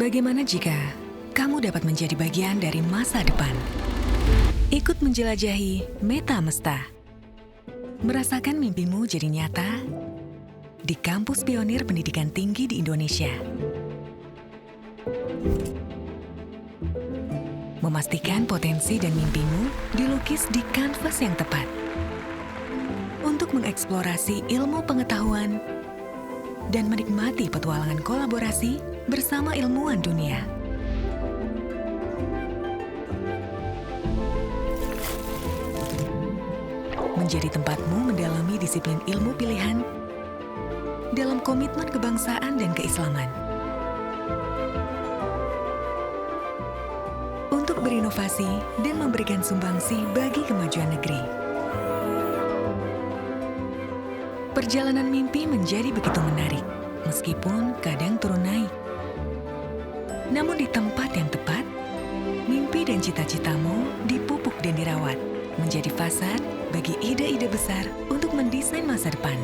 Bagaimana jika kamu dapat menjadi bagian dari masa depan? Ikut menjelajahi Meta Mesta. Merasakan mimpimu jadi nyata di kampus pionir pendidikan tinggi di Indonesia. Memastikan potensi dan mimpimu dilukis di kanvas yang tepat. Untuk mengeksplorasi ilmu pengetahuan dan menikmati petualangan kolaborasi bersama ilmuwan dunia. Menjadi tempatmu mendalami disiplin ilmu pilihan dalam komitmen kebangsaan dan keislaman. Untuk berinovasi dan memberikan sumbangsi bagi kemajuan negeri. Perjalanan mimpi menjadi begitu menarik, meskipun kadang turun naik. Namun di tempat yang tepat, mimpi dan cita-citamu dipupuk dan dirawat, menjadi fasad bagi ide-ide besar untuk mendesain masa depan.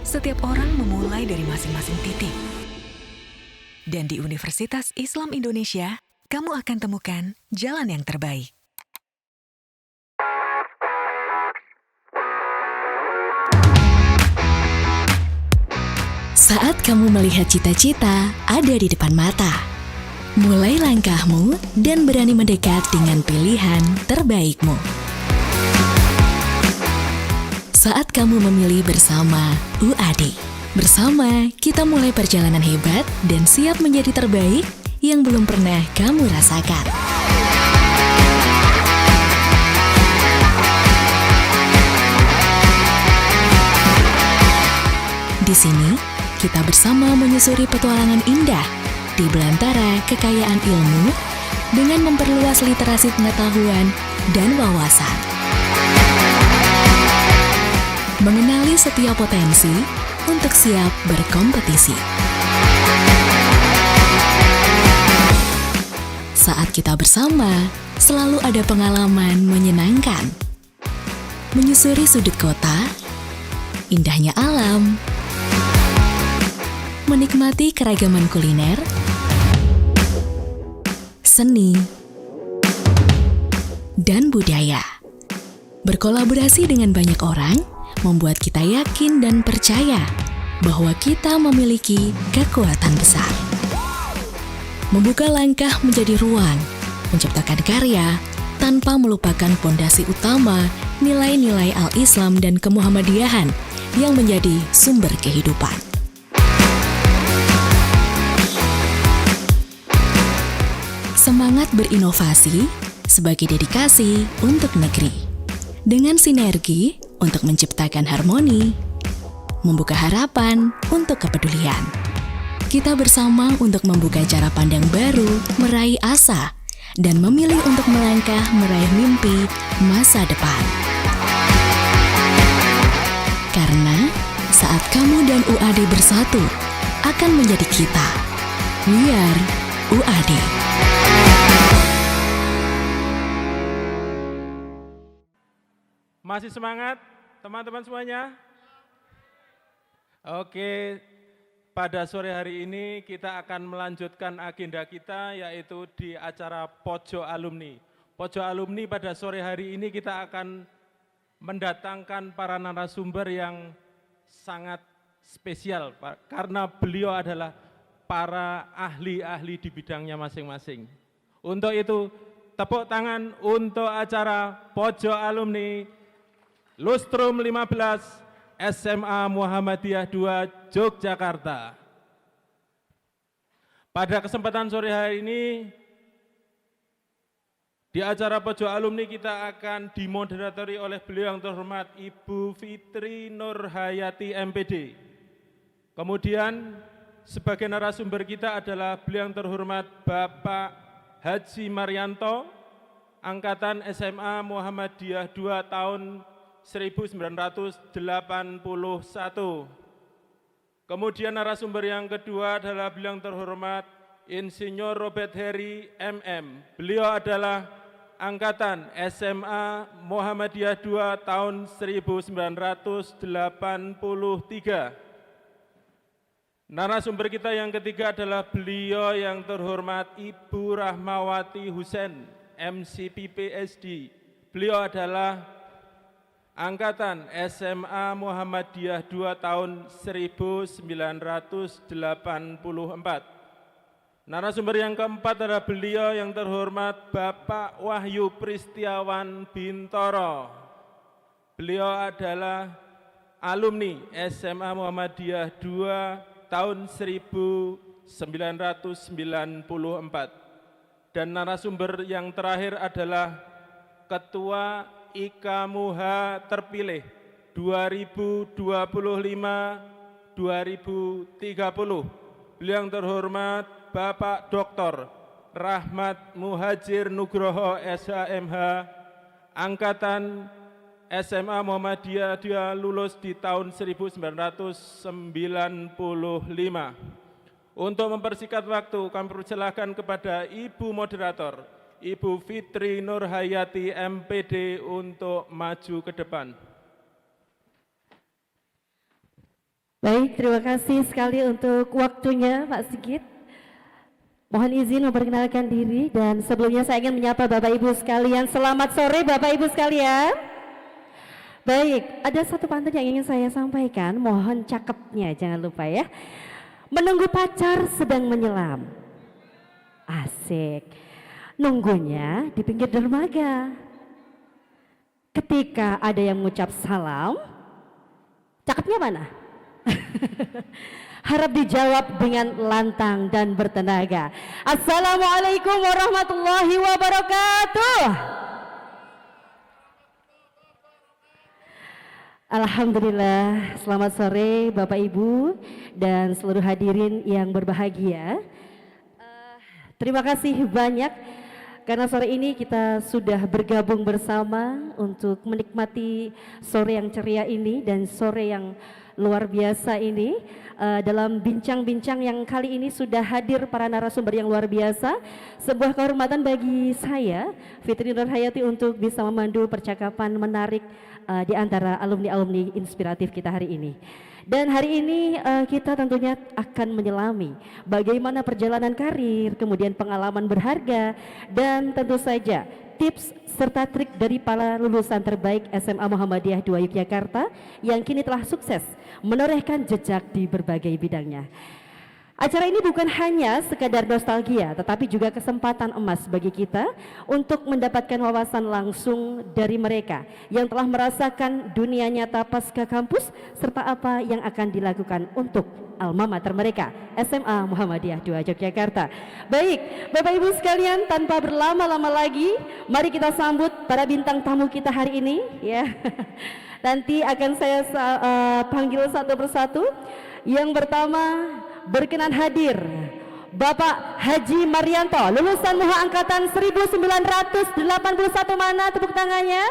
Setiap orang memulai dari masing-masing titik. Dan di Universitas Islam Indonesia, kamu akan temukan jalan yang terbaik. Saat kamu melihat cita-cita ada di depan mata, mulai langkahmu dan berani mendekat dengan pilihan terbaikmu. Saat kamu memilih bersama UAD, bersama kita mulai perjalanan hebat dan siap menjadi terbaik yang belum pernah kamu rasakan. Di sini, kita bersama menyusuri petualangan indah di belantara kekayaan ilmu dengan memperluas literasi pengetahuan dan wawasan. Mengenali setiap potensi untuk siap berkompetisi. Saat kita bersama, selalu ada pengalaman menyenangkan. Menyusuri sudut kota, indahnya alam, menikmati keragaman kuliner, seni, dan budaya. Berkolaborasi dengan banyak orang membuat kita yakin dan percaya bahwa kita memiliki kekuatan besar. Membuka langkah menjadi ruang, menciptakan karya tanpa melupakan pondasi utama nilai-nilai al-Islam dan kemuhammadiyahan yang menjadi sumber kehidupan. Semangat berinovasi sebagai dedikasi untuk negeri. Dengan sinergi untuk menciptakan harmoni, membuka harapan untuk kepedulian. Kita bersama untuk membuka cara pandang baru, meraih asa, dan memilih untuk melangkah meraih mimpi masa depan. Karena saat kamu dan UAD bersatu, akan menjadi kita. We are UAD. Masih semangat teman-teman semuanya? Oke, pada sore hari ini kita akan melanjutkan agenda kita yaitu di acara Pojok Alumni. Pojok Alumni pada sore hari ini kita akan mendatangkan para narasumber yang sangat spesial karena beliau adalah para ahli-ahli di bidangnya masing-masing. Untuk itu, tepuk tangan untuk acara Pojok Alumni Lustrum 15 SMA Muhammadiyah 2 Yogyakarta. Pada kesempatan sore hari ini, di acara Pojok Alumni kita akan dimoderatori oleh beliau yang terhormat Ibu Fitri Nurhayati MPD. Kemudian sebagai narasumber kita adalah beliau yang terhormat Bapak Haji Marianto, Angkatan SMA Muhammadiyah 2 tahun 1981. Kemudian narasumber yang kedua adalah beliau yang terhormat Insinyur Robert Heri MM. Beliau adalah Angkatan SMA Muhammadiyah 2 tahun 1983. Narasumber kita yang ketiga adalah beliau yang terhormat Ibu Rahmawati Husein, MCP PSD. Beliau adalah angkatan SMA Muhammadiyah 2 tahun 1984. Narasumber yang keempat adalah beliau yang terhormat Bapak Wahyu Pristiawan Bintoro. Beliau adalah alumni SMA Muhammadiyah 2 tahun 1994. Dan narasumber yang terakhir adalah Ketua IKAMUHA terpilih 2025-2030. Beliau yang terhormat Bapak Dr. Rahmat Muhajir Nugroho SHMH, angkatan SMA Muhammadiyah, dia lulus di tahun 1995. Untuk mempersingkat waktu, kami persilahkan kepada Ibu Moderator, Ibu Fitri Nurhayati MPD untuk maju ke depan. Baik, terima kasih sekali untuk waktunya Pak Sigit. Mohon izin memperkenalkan diri dan sebelumnya saya ingin menyapa Bapak Ibu sekalian. Selamat sore Bapak Ibu sekalian. Baik, ada satu pantun yang ingin saya sampaikan, mohon cakepnya jangan lupa ya. Menunggu pacar sedang menyelam. Asik. Nunggunya di pinggir dermaga. Ketika ada yang mengucap salam, cakepnya mana? Harap dijawab dengan lantang dan bertenaga. Assalamualaikum warahmatullahi wabarakatuh. Alhamdulillah, selamat sore Bapak Ibu dan seluruh hadirin yang berbahagia. Terima kasih banyak karena sore ini kita sudah bergabung bersama untuk menikmati sore yang ceria ini dan sore yang luar biasa ini. Dalam bincang-bincang yang kali ini sudah hadir para narasumber yang luar biasa. Sebuah kehormatan bagi saya, Fitri Nurhayati, untuk bisa memandu percakapan menarik di antara alumni-alumni inspiratif kita hari ini. Dan hari ini kita tentunya akan menyelami bagaimana perjalanan karir, kemudian pengalaman berharga, dan tentu saja tips serta trik dari para lulusan terbaik SMA Muhammadiyah 2 Yogyakarta yang kini telah sukses menorehkan jejak di berbagai bidangnya. Acara ini bukan hanya sekadar nostalgia, tetapi juga kesempatan emas bagi kita untuk mendapatkan wawasan langsung dari mereka yang telah merasakan dunia nyata pasca kampus serta apa yang akan dilakukan untuk alma mater mereka, SMA Muhammadiyah 2 Yogyakarta. Baik, Bapak Ibu sekalian, tanpa berlama-lama lagi, mari kita sambut para bintang tamu kita hari ini ya. Nanti akan saya panggil satu persatu. Yang pertama berkenan hadir Bapak Haji Marianto, lulusan MUHA angkatan 1981. Mana tepuk tangannya?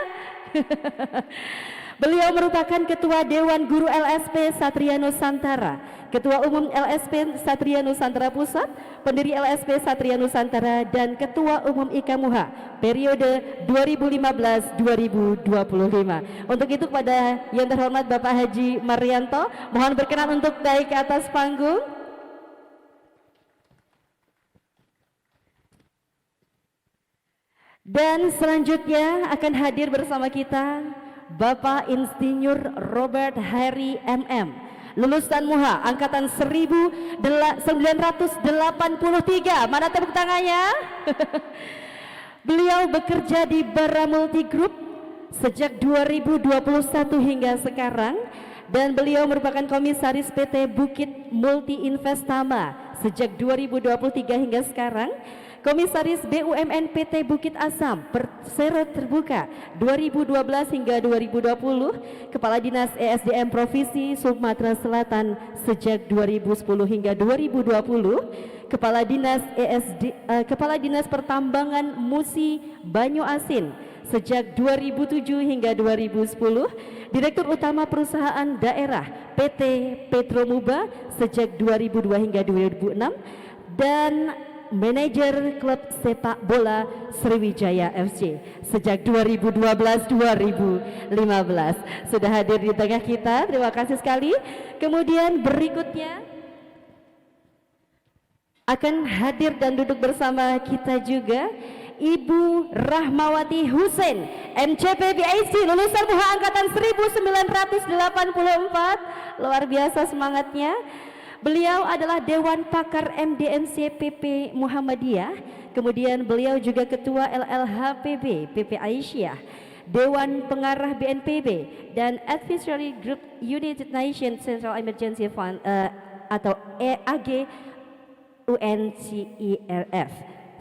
Beliau merupakan Ketua Dewan Guru LSP Satria Nusantara, Ketua Umum LSP Satria Nusantara Pusat, pendiri LSP Satria Nusantara, dan Ketua Umum IKAMUHA periode 2015-2025. Untuk itu kepada yang terhormat Bapak Haji Marianto, mohon berkenan untuk naik ke atas panggung. Dan selanjutnya akan hadir bersama kita Bapak Insinyur Robert Harry MM, lulusan MUHA angkatan 1983. Mana tepuk tangannya? Beliau bekerja di Bara Multi Group sejak 2021 hingga sekarang, dan beliau merupakan komisaris PT Bukit Multi Investama sejak 2023 hingga sekarang. Komisaris BUMN PT Bukit Asam Persero Terbuka 2012 hingga 2020, Kepala Dinas ESDM Provinsi Sumatera Selatan sejak 2010 hingga 2020, Kepala Dinas Pertambangan Musi Banyu Asin sejak 2007 hingga 2010, Direktur Utama Perusahaan Daerah PT Petromuba sejak 2002 hingga 2006, dan Manajer Klub Sepak Bola Sriwijaya FC sejak 2012-2015. Sudah hadir di tengah kita, terima kasih sekali. Kemudian berikutnya akan hadir dan duduk bersama kita juga Ibu Rahmawati Hussein, MCP BIC, lulusan MUHA angkatan 1984. Luar biasa semangatnya. Beliau adalah Dewan Pakar MDMC PP Muhammadiyah. Kemudian beliau juga Ketua LLHPB PP Aisyah, Dewan Pengarah BNPB dan Advisory Group United Nations Central Emergency Fund atau EAG UNCIRF.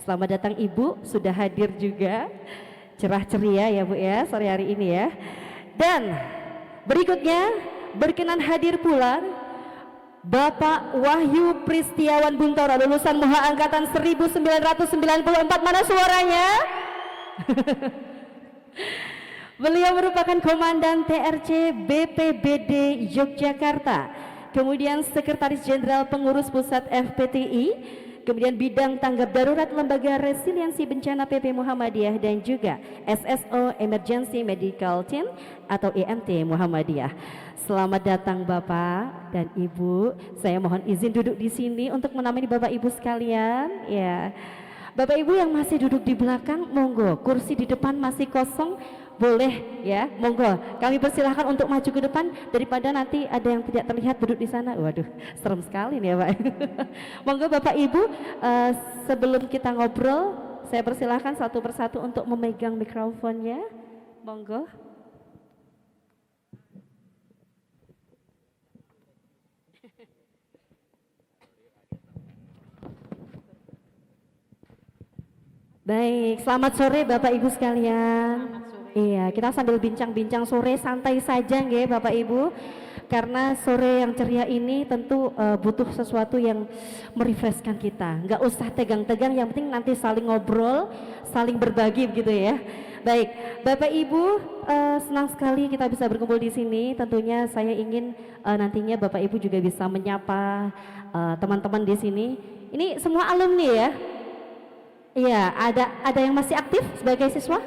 Selamat datang Ibu, sudah hadir juga. Cerah ceria ya Bu ya sore hari ini ya. Dan berikutnya berkenan hadir pula Bapak Wahyu Pristiawan Buntoro, lulusan MUHA angkatan 1994. Mana suaranya? Beliau merupakan Komandan TRC BPBD Yogyakarta, kemudian Sekretaris Jenderal Pengurus Pusat FPTI, kemudian Bidang Tanggap Darurat Lembaga Resiliensi Bencana PP Muhammadiyah, dan juga SSO Emergency Medical Team atau EMT Muhammadiyah. Selamat datang Bapak dan Ibu. Saya mohon izin duduk di sini untuk menemani Bapak Ibu sekalian. Ya, Bapak Ibu yang masih duduk di belakang, monggo. Kursi di depan masih kosong, boleh ya, monggo. Kami persilahkan untuk maju ke depan daripada nanti ada yang tidak terlihat duduk di sana. Waduh, serem sekali nih ya Pak. Monggo Bapak Ibu, sebelum kita ngobrol, saya persilahkan satu persatu untuk memegang mikrofonnya. Monggo. Baik, selamat sore Bapak Ibu sekalian. Iya, kita sambil bincang-bincang sore santai saja nggih Bapak Ibu. Karena sore yang ceria ini tentu butuh sesuatu yang merefreshkan kita. Nggak usah tegang-tegang, yang penting nanti saling ngobrol, saling berbagi begitu ya. Baik, Bapak Ibu, senang sekali kita bisa berkumpul di sini. Tentunya saya ingin nantinya Bapak Ibu juga bisa menyapa teman-teman di sini. Ini semua alumni ya. Iya, ada yang masih aktif sebagai siswa?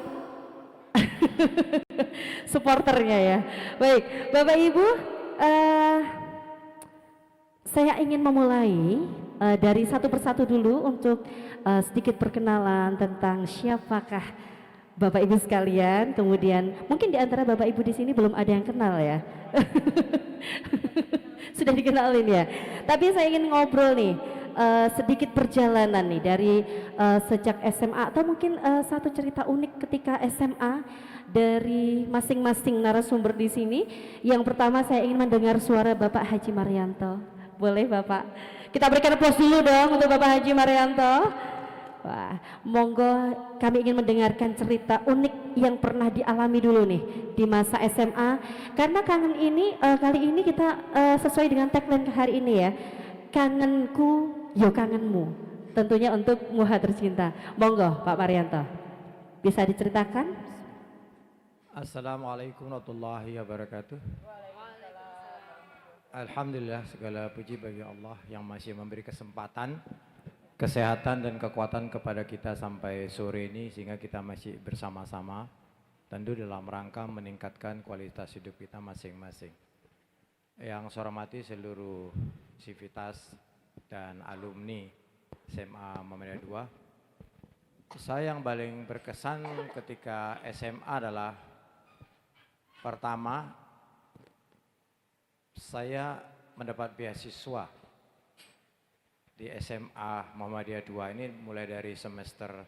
Supporternya ya. Baik, Bapak Ibu, saya ingin memulai dari satu persatu dulu untuk sedikit perkenalan tentang siapakah Bapak Ibu sekalian. Kemudian mungkin di antara Bapak Ibu di sini belum ada yang kenal ya. Sudah dikenalin ya. Tapi saya ingin ngobrol nih. Sedikit perjalanan nih dari sejak SMA atau mungkin satu cerita unik ketika SMA dari masing-masing narasumber di sini. Yang pertama saya ingin mendengar suara Bapak Haji Marianto. Boleh Bapak? Kita berikan aplaus dulu dong untuk Bapak Haji Marianto. Wah, monggo kami ingin mendengarkan cerita unik yang pernah dialami dulu nih di masa SMA. Karena kangen ini kali ini kita sesuai dengan tagline hari ini ya. Kangenku, yo kangenmu. Tentunya untuk MUHA tercinta. Monggo Pak Marianto, bisa diceritakan? Assalamualaikum warahmatullahi wabarakatuh. Alhamdulillah, segala puji bagi Allah yang masih memberi kesempatan, kesehatan dan kekuatan kepada kita sampai sore ini sehingga kita masih bersama-sama tentu dalam rangka meningkatkan kualitas hidup kita masing-masing. Yang saya hormati seluruh sivitas dan alumni SMA Muhammadiyah 2. Saya yang paling berkesan ketika SMA adalah pertama saya mendapat beasiswa di SMA Muhammadiyah 2 ini mulai dari semester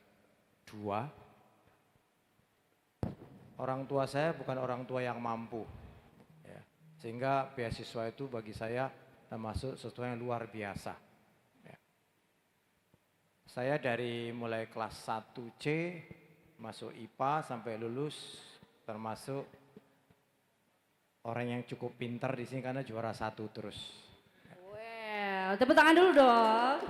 2. Orang tua saya bukan orang tua yang mampu. Sehingga beasiswa itu bagi saya termasuk sesuatu yang luar biasa. Ya. Saya dari mulai kelas 1C masuk IPA sampai lulus termasuk orang yang cukup pintar di sini karena juara 1 terus. Well, tepuk tangan dulu dong.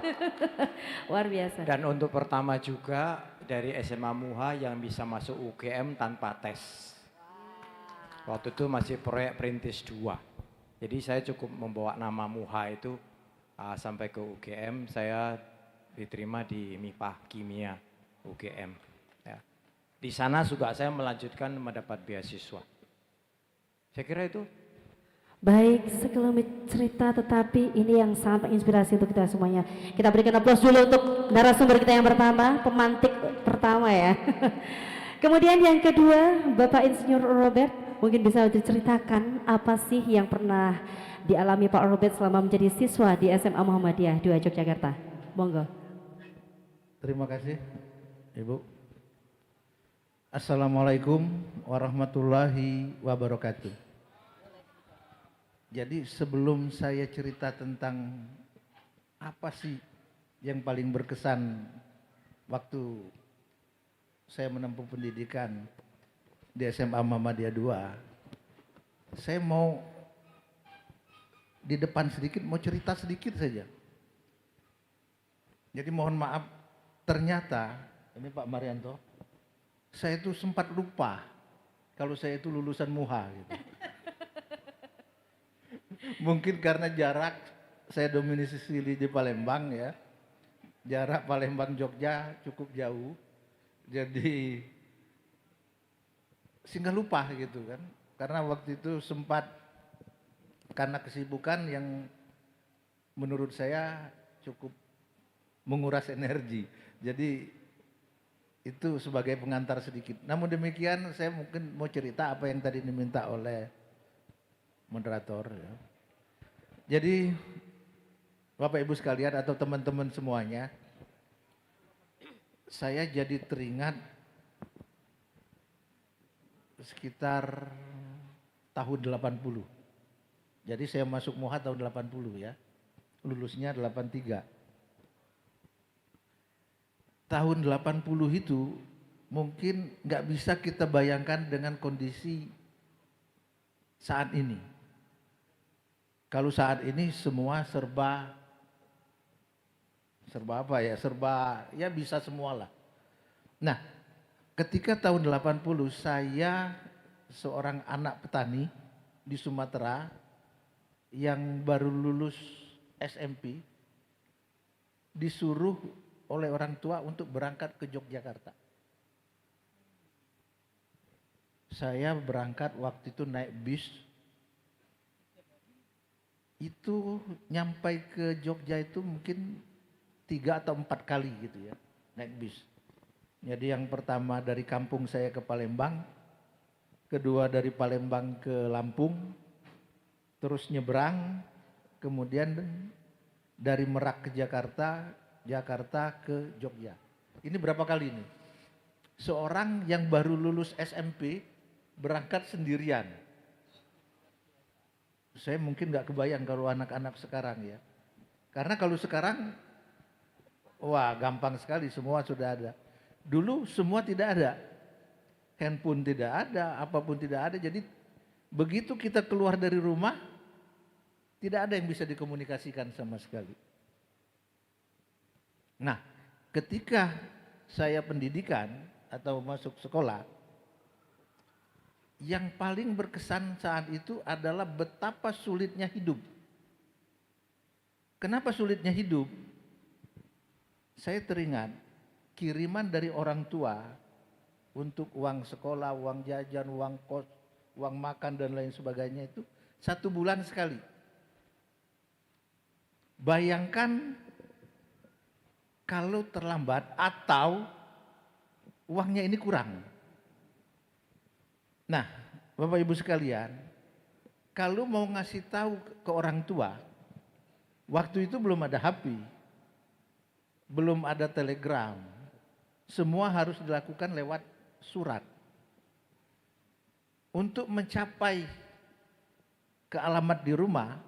Luar biasa. Dan untuk pertama juga dari SMA MUHA yang bisa masuk UGM tanpa tes. Waktu itu masih proyek Perintis 2. Jadi saya cukup membawa nama MUHA itu sampai ke UGM. Saya diterima di MIPA Kimia UGM. Ya. Di sana juga saya melanjutkan mendapat beasiswa. Saya kira itu. Baik, sekelumit cerita tetapi ini yang sangat menginspirasi untuk kita semuanya. Kita berikan aplaus dulu untuk narasumber kita yang pertama, pemantik pertama ya. Kemudian yang kedua, Bapak Insinyur Robert, mungkin bisa diceritakan apa sih yang pernah dialami Pak Robert selama menjadi siswa di SMA Muhammadiyah 2 Yogyakarta. Monggo. Terima kasih, Ibu. Assalamualaikum warahmatullahi wabarakatuh. Jadi sebelum saya cerita tentang apa sih yang paling berkesan waktu saya menempuh pendidikan di SMA Muhammadiyah 2, saya mau di depan sedikit, mau cerita sedikit saja. Jadi mohon maaf, ternyata, ini Pak Marianto, saya itu sempat lupa kalau saya itu lulusan MUHA gitu. Mungkin karena jarak, saya domisili di Palembang ya, jarak Palembang Jogja cukup jauh, jadi sehingga lupa gitu kan. Karena waktu itu sempat karena kesibukan yang menurut saya cukup menguras energi. Jadi itu sebagai pengantar sedikit. Namun demikian saya mungkin mau cerita apa yang tadi diminta oleh moderator ya. Jadi Bapak Ibu sekalian atau teman-teman semuanya, saya jadi teringat sekitar tahun 80. Jadi saya masuk MUHA tahun 80 ya. Lulusnya 83. Tahun 80 itu mungkin nggak bisa kita bayangkan dengan kondisi saat ini. Kalau saat ini semua serba apa ya, serba ya bisa semua lah. Nah, ketika tahun 80 saya seorang anak petani di Sumatera yang baru lulus SMP disuruh oleh orang tua untuk berangkat ke Yogyakarta. Saya berangkat waktu itu naik bis. Itu nyampai ke Jogja itu mungkin 3 atau 4 kali gitu ya, naik bis. Jadi yang pertama dari kampung saya ke Palembang, kedua dari Palembang ke Lampung, terus nyebrang, kemudian dari Merak ke Jakarta, Jakarta ke Jogja. Ini berapa kali nih? Seorang yang baru lulus SMP berangkat sendirian. Saya mungkin nggak kebayang kalau anak-anak sekarang ya. Karena kalau sekarang, wah gampang sekali, semua sudah ada. Dulu semua tidak ada. Handphone tidak ada, apapun tidak ada. Jadi begitu kita keluar dari rumah, tidak ada yang bisa dikomunikasikan sama sekali. Nah, ketika saya pendidikan atau masuk sekolah, yang paling berkesan saat itu adalah betapa sulitnya hidup. Kenapa sulitnya hidup? Saya teringat kiriman dari orang tua untuk uang sekolah, uang jajan, uang kos, uang makan dan lain sebagainya itu 1 bulan sekali. Bayangkan kalau terlambat atau uangnya ini kurang. Nah, Bapak Ibu sekalian, kalau mau ngasih tahu ke orang tua, waktu itu belum ada HP, belum ada telegram, semua harus dilakukan lewat surat. Untuk mencapai ke alamat di rumah,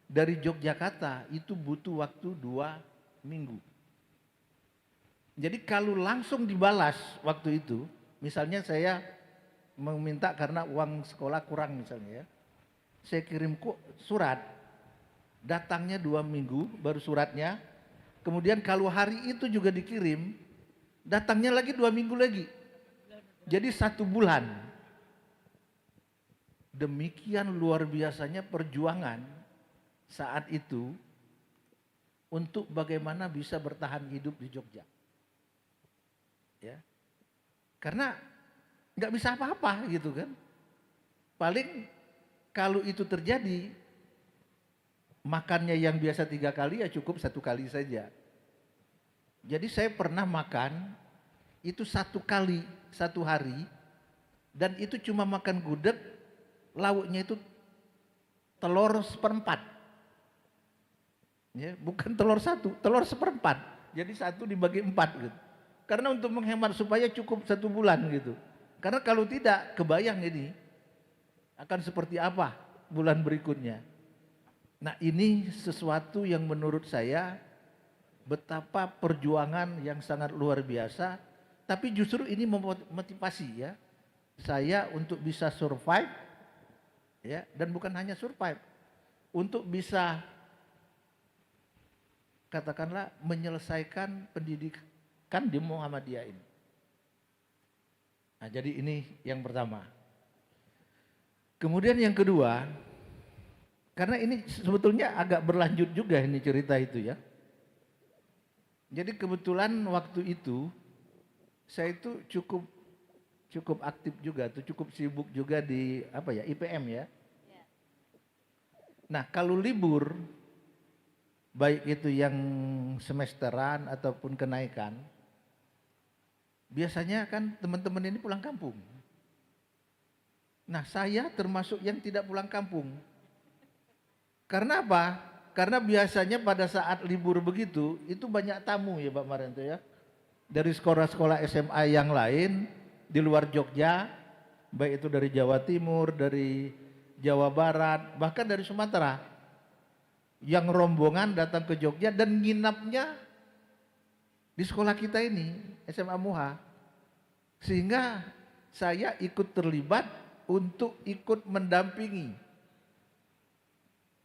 dari Yogyakarta itu butuh waktu 2 minggu. Jadi kalau langsung dibalas waktu itu, misalnya saya meminta karena uang sekolah kurang misalnya ya, saya kirim surat, datangnya 2 minggu baru suratnya, kemudian kalau hari itu juga dikirim, datangnya lagi 2 minggu lagi, jadi 1 bulan. Demikian luar biasanya perjuangan saat itu untuk bagaimana bisa bertahan hidup di Jogja. Ya. Karena nggak bisa apa-apa gitu kan. Paling kalau itu terjadi, makannya yang biasa 3 kali ya cukup 1 kali saja. Jadi saya pernah makan itu 1 kali 1 hari, dan itu cuma makan gudeg, lauknya itu telur 1/4. Ya, bukan telur 1, telur 1/4. Jadi 1 dibagi 4 gitu. Karena untuk menghemat supaya cukup 1 bulan gitu. Karena kalau tidak, kebayang ini akan seperti apa bulan berikutnya. Nah, ini sesuatu yang menurut saya betapa perjuangan yang sangat luar biasa, tapi justru ini memotivasi ya saya untuk bisa survive ya, dan bukan hanya survive, untuk bisa katakanlah menyelesaikan pendidikan di Muhammadiyah ini. Nah, jadi ini yang pertama. Kemudian yang kedua, karena ini sebetulnya agak berlanjut juga ini cerita itu ya. Jadi kebetulan waktu itu saya itu cukup aktif juga, tuh cukup sibuk juga di IPM ya. Nah, kalau libur baik itu yang semesteran ataupun kenaikan, biasanya kan teman-teman ini pulang kampung. Nah, saya termasuk yang tidak pulang kampung. Karena apa? Karena biasanya pada saat libur begitu, itu banyak tamu ya Pak Marianto ya. Dari sekolah-sekolah SMA yang lain di luar Jogja, baik itu dari Jawa Timur, dari Jawa Barat, bahkan dari Sumatera, yang rombongan datang ke Jogja dan nginapnya di sekolah kita ini, SMA Muha. Sehingga saya ikut terlibat untuk ikut mendampingi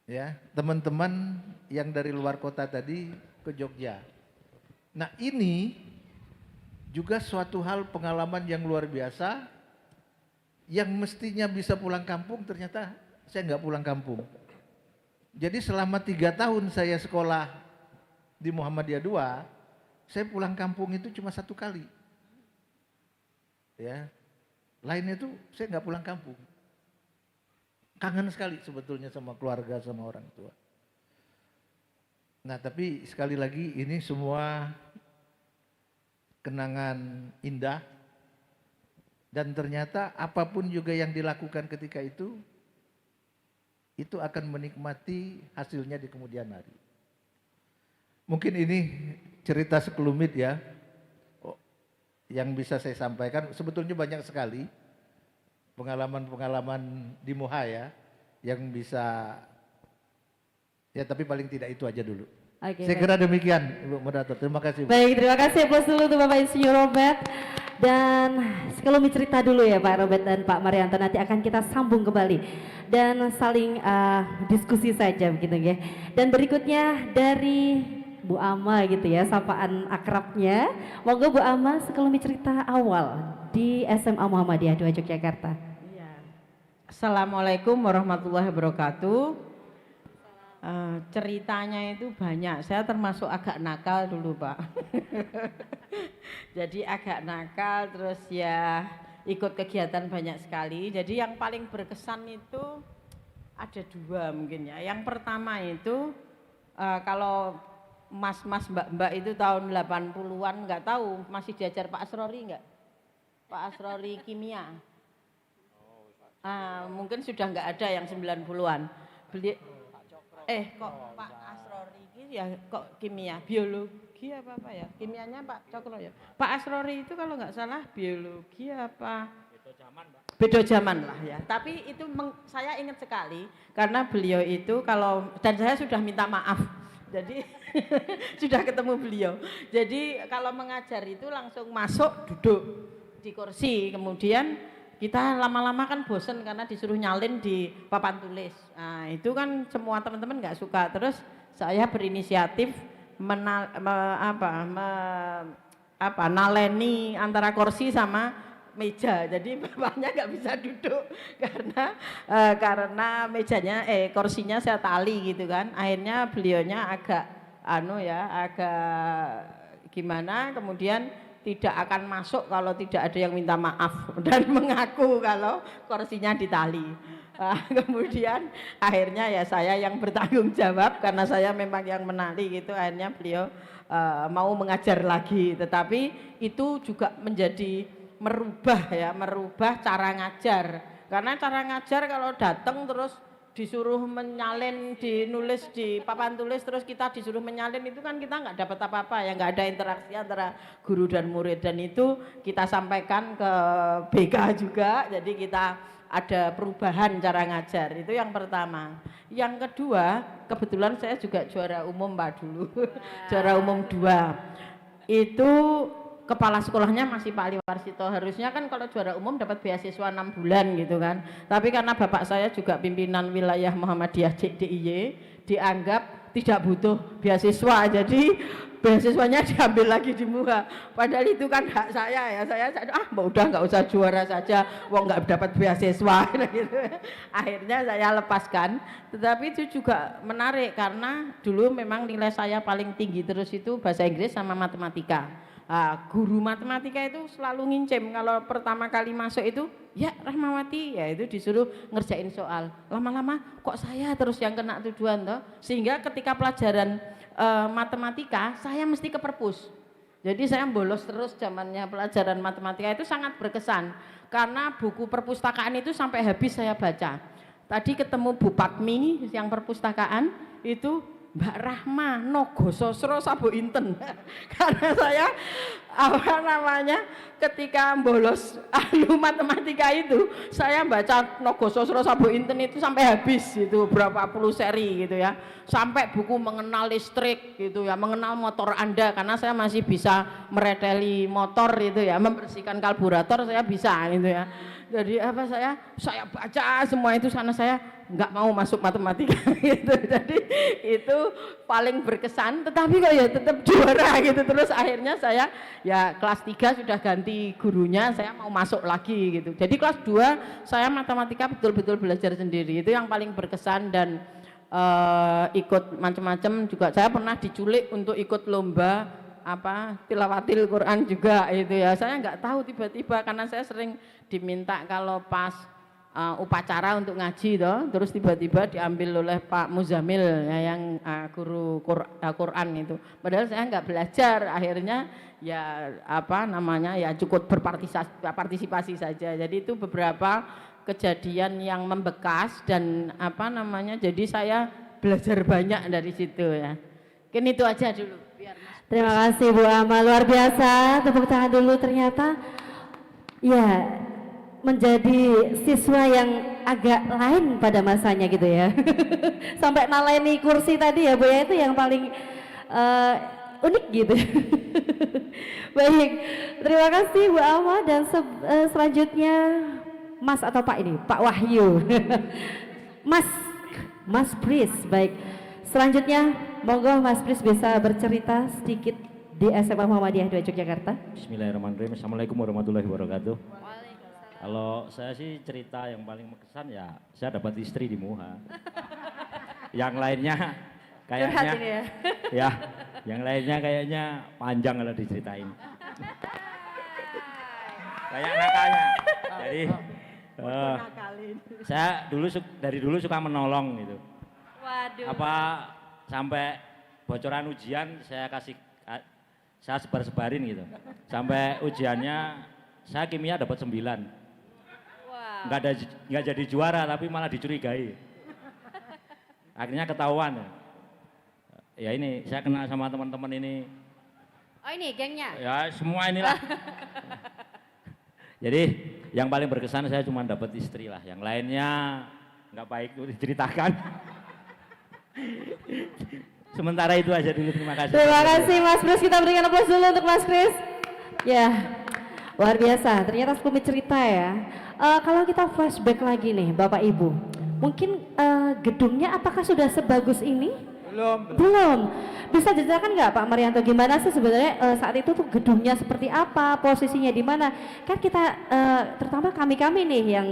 ya teman-teman yang dari luar kota tadi ke Jogja. Nah, ini juga suatu hal pengalaman yang luar biasa, yang mestinya bisa pulang kampung ternyata saya nggak pulang kampung. Jadi selama 3 tahun saya sekolah di Muhammadiyah 2, saya pulang kampung itu cuma 1 kali. Ya, lainnya itu saya nggak pulang kampung. Kangen sekali sebetulnya sama keluarga, sama orang tua. Nah, tapi sekali lagi ini semua kenangan indah, dan ternyata apapun juga yang dilakukan ketika itu akan menikmati hasilnya di kemudian hari. Mungkin ini cerita sekelumit ya yang bisa saya sampaikan. Sebetulnya banyak sekali pengalaman-pengalaman di Muha ya yang bisa ya, tapi paling tidak itu aja dulu. Oke, Saya kira demikian Ibu Moderator. Terima kasih. Baik, terima kasih aplaus dulu untuk Bapak Insinyur Robert. Dan sekelumit cerita dulu ya Pak Robert dan Pak Marianto, nanti akan kita sambung kembali dan saling diskusi saja begitu ya. Dan berikutnya dari Bu Ama gitu ya, sapaan akrabnya. Monggo Bu Ama sekelumit cerita awal di SMA Muhammadiyah 2 Yogyakarta. Assalamualaikum warahmatullahi wabarakatuh. Ceritanya itu banyak, saya termasuk agak nakal dulu Pak. Jadi agak nakal, terus ya ikut kegiatan banyak sekali. Jadi yang paling berkesan itu ada 2 mungkin ya. Yang pertama itu kalau mas-mas mbak-mbak itu tahun 80-an, nggak tahu masih diajar Pak Asrori nggak? Pak Asrori kimia. Mungkin sudah nggak ada yang 90-an. Kok Pak Asrori ini ya kok kimia, biologi apa ya? Kimianya Pak Cokro ya. Pak Asrori itu kalau nggak salah biologi apa? Beda zaman lah ya. Tapi itu saya ingat sekali karena beliau itu dan saya sudah minta maaf. Jadi sudah ketemu beliau. Jadi kalau mengajar itu langsung masuk duduk di kursi, kemudian kita lama-lama kan bosen karena disuruh nyalin di papan tulis. Nah, itu kan semua teman-teman nggak suka. Terus saya berinisiatif naleni antara kursi sama meja. Jadi bapaknya nggak bisa duduk karena mejanya kursinya saya tali gitu kan. Akhirnya beliaunya agak gimana, kemudian tidak akan masuk kalau tidak ada yang minta maaf dan mengaku kalau kursinya ditali. Kemudian akhirnya ya saya yang bertanggung jawab karena saya memang yang menari gitu. Akhirnya beliau mau mengajar lagi, tetapi itu juga menjadi merubah cara ngajar. Karena cara ngajar kalau datang terus disuruh menyalin, dinulis di papan tulis, terus kita disuruh menyalin, itu kan kita nggak dapat apa-apa ya, nggak ada interaksi antara guru dan murid. Dan itu kita sampaikan ke BK juga, jadi kita ada perubahan cara ngajar. Itu yang pertama. Yang kedua, kebetulan saya juga juara umum Pak dulu, juara umum 2. Itu kepala sekolahnya masih Pak Liwarsito. Harusnya kan kalau juara umum dapat beasiswa 6 bulan gitu kan. Tapi karena bapak saya juga pimpinan wilayah Muhammadiyah DIY, dianggap tidak butuh beasiswa, jadi beasiswanya diambil lagi di MUHA. Padahal itu kan hak saya ya. Saya udah nggak usah juara saja, wong nggak dapat beasiswa gitu. Akhirnya saya lepaskan. Tetapi itu juga menarik karena dulu memang nilai saya paling tinggi terus itu bahasa Inggris sama matematika. Guru matematika itu selalu ngincim kalau pertama kali masuk itu, ya Rahmawati, ya itu disuruh ngerjain soal. Lama-lama kok saya terus yang kena tuduhan toh, sehingga ketika pelajaran matematika saya mesti ke perpus. Jadi saya bolos terus zamannya pelajaran matematika. Itu sangat berkesan karena buku perpustakaan itu sampai habis saya baca. Tadi ketemu Bu Patmi yang perpustakaan itu, Mbak Rahma Nogososro Sabu Inten. Karena saya ketika bolos matematika itu saya baca Nogososro Sabu Inten itu sampai habis, itu berapa puluh seri gitu ya, sampai buku mengenal listrik gitu ya, mengenal motor Anda, karena saya masih bisa mereteli motor itu ya, membersihkan karburator saya bisa gitu ya. Jadi saya baca semua itu, sana saya nggak mau masuk matematika gitu. Jadi itu paling berkesan, tetapi kok ya tetap juara gitu. Terus akhirnya saya ya kelas 3 sudah ganti gurunya, saya mau masuk lagi gitu. Jadi kelas 2 saya matematika betul-betul belajar sendiri. Itu yang paling berkesan. Dan ikut macam-macam juga. Saya pernah diculik untuk ikut lomba tilawatil Quran juga itu ya. Saya nggak tahu, tiba-tiba karena saya sering diminta kalau pas upacara untuk ngaji toh, terus tiba-tiba diambil oleh Pak Muzamil ya, yang guru Quran itu. Padahal saya nggak belajar, akhirnya ya ya cukup berpartisipasi saja. Jadi itu beberapa kejadian yang membekas dan jadi saya belajar banyak dari situ ya. Mungkin itu aja dulu. Terima kasih Bu Ama, luar biasa. Tepuk tangan dulu. Ternyata ya menjadi siswa yang agak lain pada masanya gitu ya. Sampai naleni kursi tadi ya Bu ya, itu yang paling unik gitu. Baik, terima kasih Bu Ama. Dan selanjutnya Mas atau Pak ini? Pak Wahyu. Mas Pris. Baik, selanjutnya monggo Mas Pris bisa bercerita sedikit di SMA Muhammadiyah 2 Yogyakarta. Bismillahirrahmanirrahim. Assalamualaikum warahmatullahi wabarakatuh. Kalau saya sih cerita yang paling berkesan ya saya dapat istri di MUHA. Yang lainnya kayaknya ya, yang lainnya kayaknya panjang kalau diceritain. Kayak nakalnya. Jadi saya dari dulu suka menolong gitu. Waduh. Sampai bocoran ujian saya sebar-sebarin gitu. Sampai ujiannya saya kimia dapat 9. Nggak jadi juara tapi malah dicurigai. Akhirnya ketahuan. Ya ini saya kenal sama teman-teman ini. Oh ini gengnya? Ya semua inilah. Jadi yang paling berkesan saya cuma dapat istri lah. Yang lainnya nggak baik itu diceritakan. Sementara itu aja dulu, terima kasih. Terima kasih Mas Pris, kita berikan aplaus dulu untuk Mas Pris. Ya, luar biasa, ternyata sekelumit cerita ya. Kalau kita flashback lagi nih Bapak Ibu, mungkin gedungnya apakah sudah sebagus ini? Belum. Bisa diceritakan nggak Pak Marianto, gimana sih sebenarnya saat itu tuh gedungnya seperti apa, posisinya di mana? Kan kita terutama kami nih yang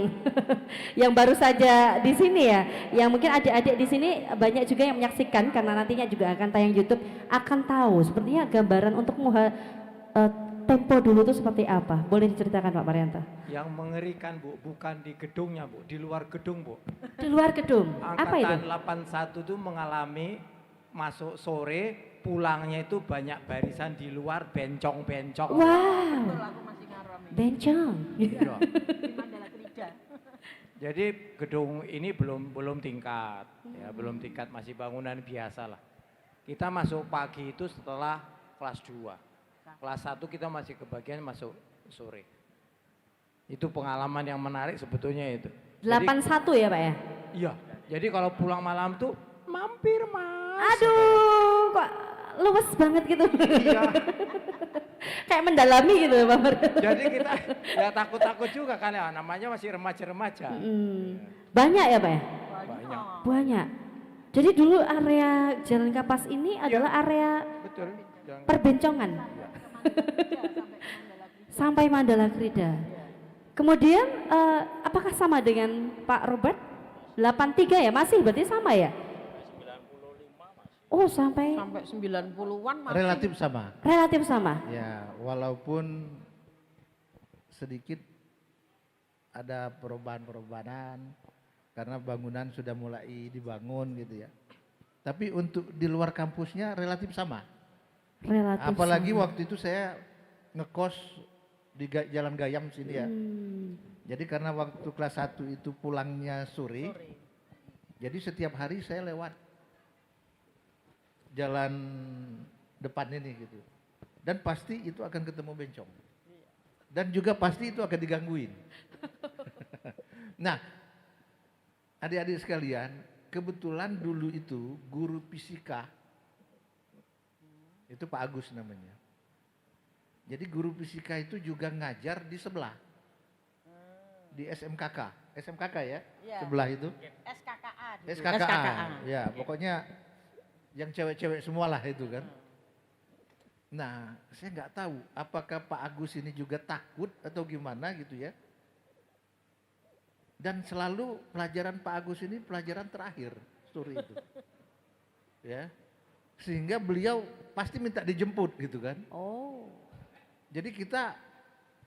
yang baru saja di sini ya, yang mungkin adik-adik di sini banyak juga yang menyaksikan karena nantinya juga akan tayang YouTube, akan tahu sepertinya gambaran untuk Tempo dulu itu seperti apa? Boleh diceritakan Pak Marianto? Yang mengerikan Bu, bukan di gedungnya Bu, di luar gedung Bu. Di luar gedung, apa itu? Angkatan 81 itu mengalami masuk sore, pulangnya itu banyak barisan di luar bencong-bencong. Wow, Aku masih ngarami. bencong. Iya. Di Mandala Krida. Jadi gedung ini belum tingkat, ya belum tingkat, masih bangunan biasa lah. Kita masuk pagi itu setelah kelas 2. Kelas 1 kita masih kebagian masuk sore. Itu pengalaman yang menarik sebetulnya itu. 81 ya Pak ya? Iya, jadi kalau pulang malam tuh mampir Mas. Aduh, kok luwes banget gitu. Iya. Kayak mendalami gitu Pak Marianto. Jadi kita ya takut-takut juga kan ya, namanya masih remaja-remaja. Banyak ya Pak ya? Banyak. Banyak. Jadi dulu area Jalan Kapas ini adalah area Betul. Jangan- perbencongan. Sampai Mandala Krida. Kemudian apakah sama dengan Pak Robert? 83 ya? Masih berarti sama ya? Oh sampai Sampai 90-an masih. Relatif sama. relatif sama. Ya, walaupun sedikit ada perubahan-perubahan karena bangunan sudah mulai dibangun gitu ya. Tapi untuk di luar kampusnya relatif sama. Relatif Apalagi sama. waktu itu saya ngekos di Jalan Gayam sini ya. Jadi karena waktu kelas 1 itu pulangnya sore. Jadi setiap hari saya lewat jalan depan ini gitu. Dan pasti itu akan ketemu bencong. Dan juga pasti itu akan digangguin. Nah, adik-adik sekalian, kebetulan dulu itu guru fisika itu Pak Agus namanya. Jadi guru fisika itu juga ngajar di sebelah. Di SMKK. SMKK ya? Iya. Sebelah itu. SKKA. dulu. SKKA. Ya, pokoknya yang cewek-cewek semualah itu kan. Nah, saya nggak tahu apakah Pak Agus ini juga takut atau gimana gitu ya. Dan selalu pelajaran Pak Agus ini pelajaran terakhir, story itu. Ya. Sehingga beliau pasti minta dijemput gitu kan. Oh. Jadi kita,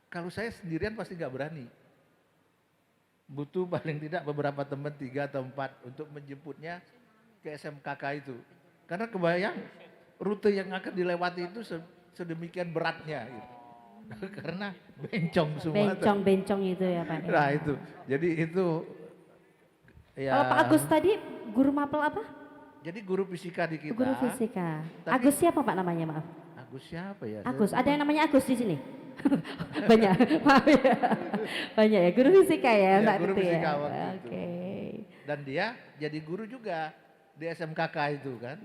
kalau saya sendirian pasti nggak berani. Butuh paling tidak beberapa teman 3 atau 4 untuk menjemputnya ke SMKK itu. Karena kebayang rute yang akan dilewati itu sedemikian beratnya gitu. Karena bencong semua. Bencong-bencong itu ya Pak. Nah itu, jadi itu ya. Kalau Pak Agus tadi guru mapel apa? Jadi guru fisika di kita. Guru fisika. Tapi- Agus siapa Pak namanya maaf? Agus siapa ya? Agus, ada yang namanya Agus di sini? Banyak, maaf ya. Banyak ya, guru fisika ya, Ya, saat guru itu fisika ya. waktu itu. Oke. Dan dia jadi guru juga di SMKK itu kan.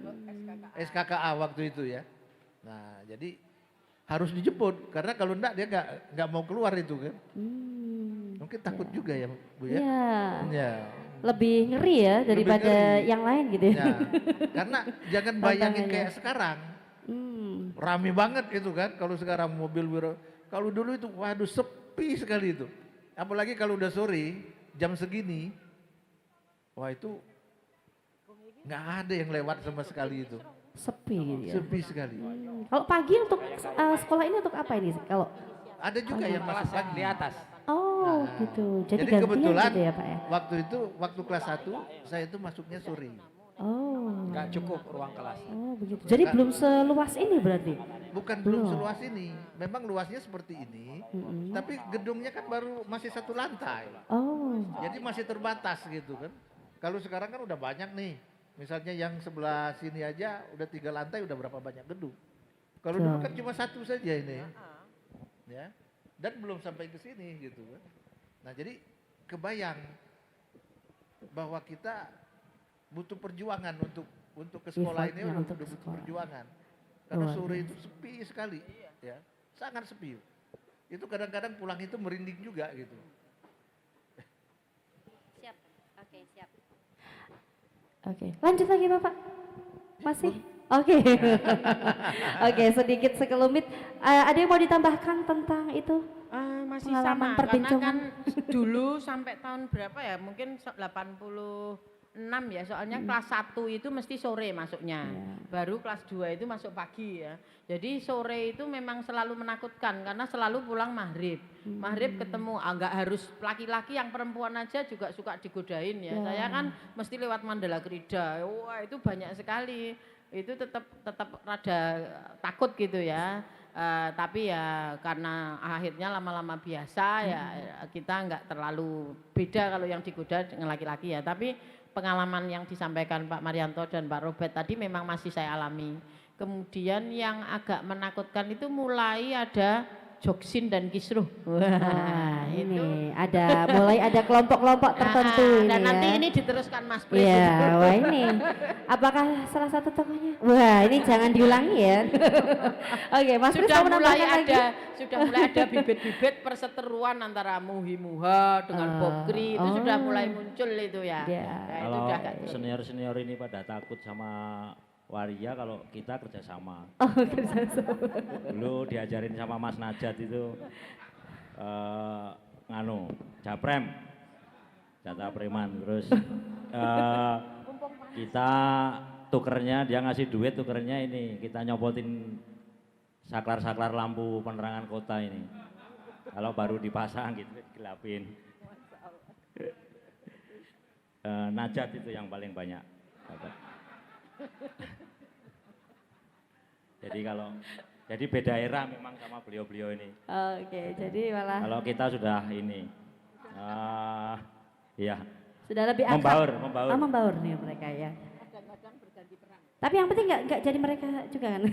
SKKA waktu itu ya. Nah jadi harus dijemput karena kalau enggak dia nggak mau keluar itu kan. Mungkin takut juga ya Bu ya. Iya. Ya. Lebih ngeri ya daripada ngeri. yang lain gitu ya. Ya. Karena jangan bayangin Tantangannya. kayak sekarang. Rame banget itu kan kalau sekarang mobil kalau dulu itu waduh sepi sekali itu. Apalagi kalau udah sore jam segini. Wah itu nggak ada yang lewat sama sekali itu. Sepi gitu ya. Sepi sekali. Kalau pagi untuk sekolah ini untuk apa ini? Kalau Ada juga yang masuk Kelas yang pagi. di atas. oh gitu. Jadi, Jadi gantian kebetulan gitu ya Pak ya. waktu itu waktu kelas 1 saya itu masuknya sore. Oh. Nggak cukup ruang kelas. Oh begitu. Jadi belum seluas ini berarti. Bukan belum seluas ini. Memang luasnya seperti ini. Tapi gedungnya kan baru masih 1 lantai. Oh. Jadi masih terbatas gitu kan. Kalau sekarang kan udah banyak nih. Misalnya yang sebelah sini aja udah 3 lantai udah berapa banyak gedung. Kalau dulu kan cuma 1 saja ini. Ya. Dan belum sampai ke sini gitu kan. Nah, jadi kebayang bahwa kita butuh perjuangan untuk ke sekolah ini Effortnya udah untuk ke butuh sekolah. perjuangan. Karena Luar sore biasa. itu sepi sekali, ya. Sangat sepi. Itu kadang-kadang pulang itu merinding juga gitu. Siap. Oke, siap. Oke, lanjut lagi Bapak. Masih? Oke. Oke, sedikit sekelumit. Ada yang mau ditambahkan tentang itu? Masih Pengalaman sama, karena perbincangan. kan dulu sampai tahun berapa ya, mungkin 86 6 ya, soalnya kelas 1 itu mesti sore masuknya. Baru kelas 2 itu masuk pagi ya. Jadi sore itu memang selalu menakutkan karena selalu pulang maghrib. Maghrib ketemu, enggak harus laki-laki, yang perempuan aja juga suka digodain ya. Saya kan mesti lewat Mandala Krida. Wah, itu banyak sekali. Itu tetap rada takut gitu ya. Tapi ya karena akhirnya lama-lama biasa ya kita enggak terlalu beda kalau yang digoda dengan laki-laki ya. Tapi pengalaman yang disampaikan Pak Marianto dan Pak Robert tadi memang masih saya alami. Kemudian yang agak menakutkan itu mulai ada Joksin dan Kisruh. Wah, ini mulai ada kelompok-kelompok tertentu ini dan nanti ya. ini diteruskan Mas Pris. Iya, wah ini. Apakah salah satu tokohnya? Wah, ini jangan diulangi ya. Oke, Mas Pris sudah mau mulai menambahkan lagi? Sudah mulai ada bibit-bibit perseteruan antara Muhi-Muha dengan Bokri itu sudah mulai muncul itu ya. Nah, itu Kalau udah senior-senior ini pada takut sama waria, kalau kita kerjasama. Oh, kerjasama. Dulu diajarin sama Mas Najat itu Japrem, jatah preman. Terus kita tukernya, dia ngasih duit, tukernya ini kita nyopotin saklar-saklar lampu penerangan kota ini. Kalau baru dipasang gitu gelapin. Najat itu yang paling banyak dapat. Jadi beda era memang sama beliau-beliau ini. Oke, jadi malah Kalau kita sudah ini, ya. sudah lebih akrab. Membaur. Membaur nih mereka ya. Tapi yang penting nggak jadi mereka juga kan?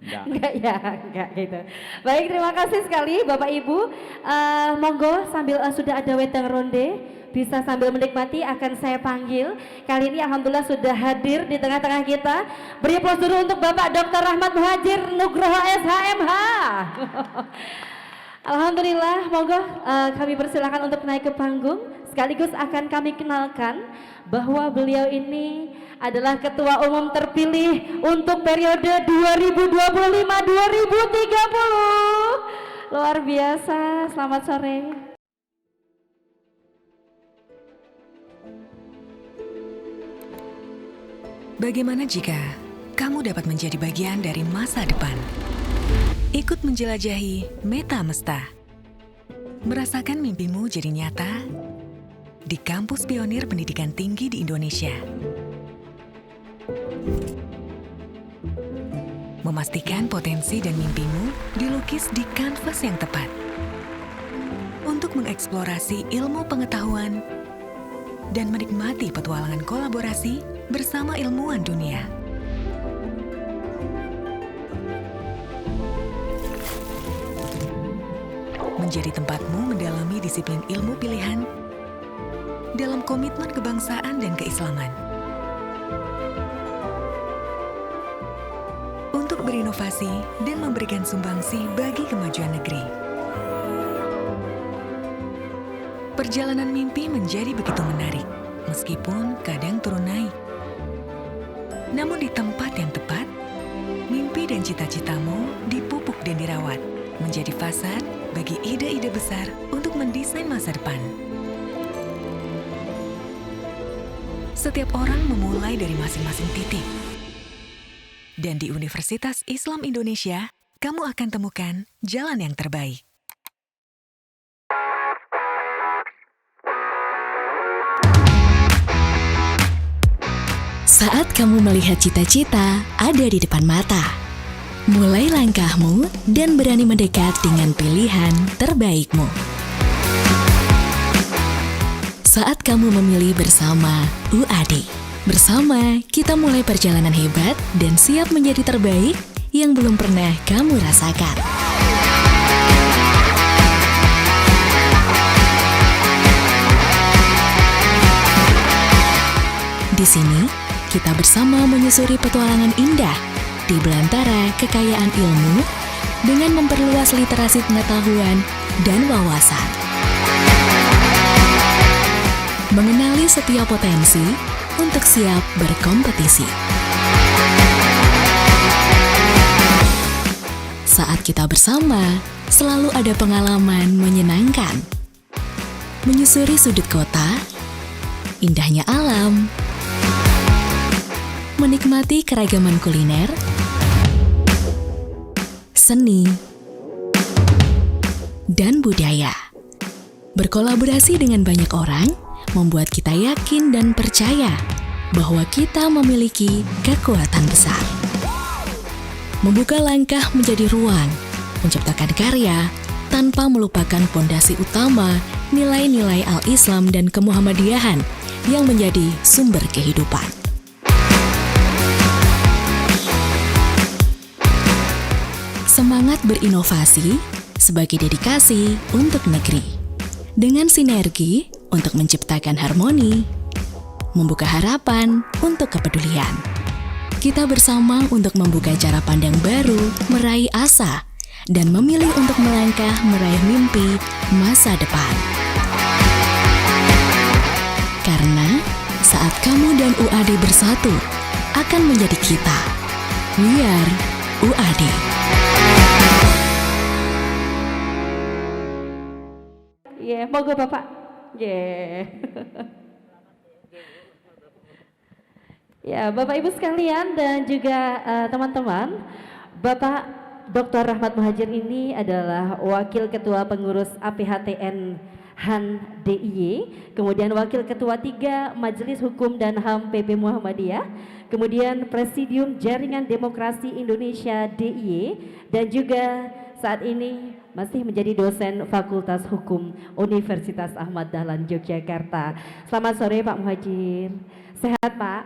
Enggak gitu. Baik, terima kasih sekali Bapak Ibu. Monggo sambil sudah ada wedang ronde, bisa sambil menikmati akan saya panggil. Kali ini alhamdulillah sudah hadir di tengah-tengah kita. Beri aplaus dulu untuk Bapak Dr. Rahmat Muhajir Nugroho SHMH. Alhamdulillah, monggo kami persilakan untuk naik ke panggung. Sekaligus akan kami kenalkan bahwa beliau ini adalah Ketua Umum terpilih untuk periode 2025-2030. Luar biasa, selamat sore. Bagaimana jika kamu dapat menjadi bagian dari masa depan? Ikut menjelajahi Meta Mesta. Merasakan mimpimu jadi nyata di kampus pionir pendidikan tinggi di Indonesia. Memastikan potensi dan mimpimu dilukis di kanvas yang tepat. Untuk mengeksplorasi ilmu pengetahuan dan menikmati petualangan kolaborasi bersama ilmuwan dunia. Menjadi tempatmu mendalami disiplin ilmu pilihan dalam komitmen kebangsaan dan keislaman. Untuk berinovasi dan memberikan sumbangsi bagi kemajuan negeri. Perjalanan mimpi menjadi begitu menarik, meskipun kadang turun naik. Namun di tempat yang tepat, mimpi dan cita-citamu dipupuk dan dirawat, menjadi fasad bagi ide-ide besar untuk mendesain masa depan. Setiap orang memulai dari masing-masing titik. Dan di Universitas Islam Indonesia, kamu akan temukan jalan yang terbaik. Saat kamu melihat cita-cita ada di depan mata, mulai langkahmu dan berani mendekat dengan pilihan terbaikmu. Saat kamu memilih bersama UAD. Bersama, kita mulai perjalanan hebat dan siap menjadi terbaik yang belum pernah kamu rasakan. Di sini, kita bersama menyusuri petualangan indah di belantara kekayaan ilmu dengan memperluas literasi pengetahuan dan wawasan. Mengenali setiap potensi untuk siap berkompetisi. Saat kita bersama, selalu ada pengalaman menyenangkan. Menyusuri sudut kota indahnya alam, menikmati keragaman kuliner, seni, dan budaya. Berkolaborasi dengan banyak orang membuat kita yakin dan percaya bahwa kita memiliki kekuatan besar. Membuka langkah menjadi ruang, menciptakan karya tanpa melupakan pondasi utama nilai-nilai Al-Islam dan Kemuhammadiyahan yang menjadi sumber kehidupan. Semangat berinovasi sebagai dedikasi untuk negeri. Dengan sinergi untuk menciptakan harmoni, membuka harapan untuk kepedulian. Kita bersama untuk membuka cara pandang baru, meraih asa, dan memilih untuk melangkah meraih mimpi masa depan. Karena saat kamu dan UAD bersatu, akan menjadi kita. We are UAD. Monggo Bapak. Ya, Bapak Ibu sekalian dan juga teman-teman, Bapak Dr. Rahmat Muhajir ini adalah Wakil Ketua Pengurus APHTN HAN DIY, kemudian Wakil Ketua 3 Majelis Hukum dan HAM PP Muhammadiyah, kemudian Presidium Jaringan Demokrasi Indonesia DIY, dan juga saat ini masih menjadi dosen Fakultas Hukum Universitas Ahmad Dahlan Yogyakarta. Selamat sore Pak Muhajir. Sehat Pak?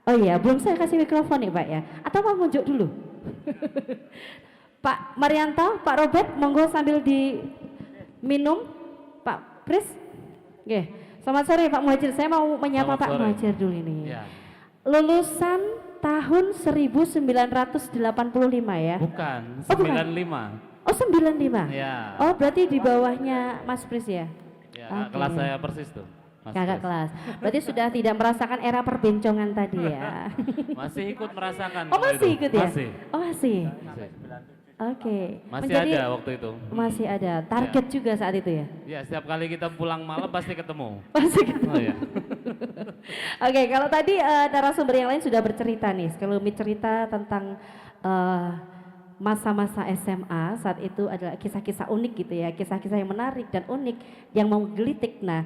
Oh iya, belum saya kasih mikrofon nih Pak ya. Atau mau ngunjuk dulu? Pak Marianto, Pak Robert, monggo sambil diminum. Pak Pris? Oke. Selamat sore Pak Muhajir. Saya mau menyapa Pak Muhajir dulu ini. Ya. Lulusan tahun 1985 ya? Bukan, 95. Oh 95? Ya. Oh berarti di bawahnya Mas Pris ya? Ya, okay. Kelas saya persis tuh. Kakak kelas. Berarti sudah tidak merasakan era perbencongan tadi ya? Masih ikut merasakan. Oh masih ikut ya? Masih. Oh masih? Oke. Masih ada waktu itu. Masih ada. Target ya. Juga saat itu ya? Ya, setiap kali kita pulang malam pasti ketemu. Pasti ketemu. Oh, ya. Oke, kalau tadi narasumber yang lain sudah bercerita nih. Kalau cerita tentang masa-masa SMA saat itu adalah kisah-kisah unik gitu ya, kisah-kisah yang menarik dan unik yang menggelitik. Nah,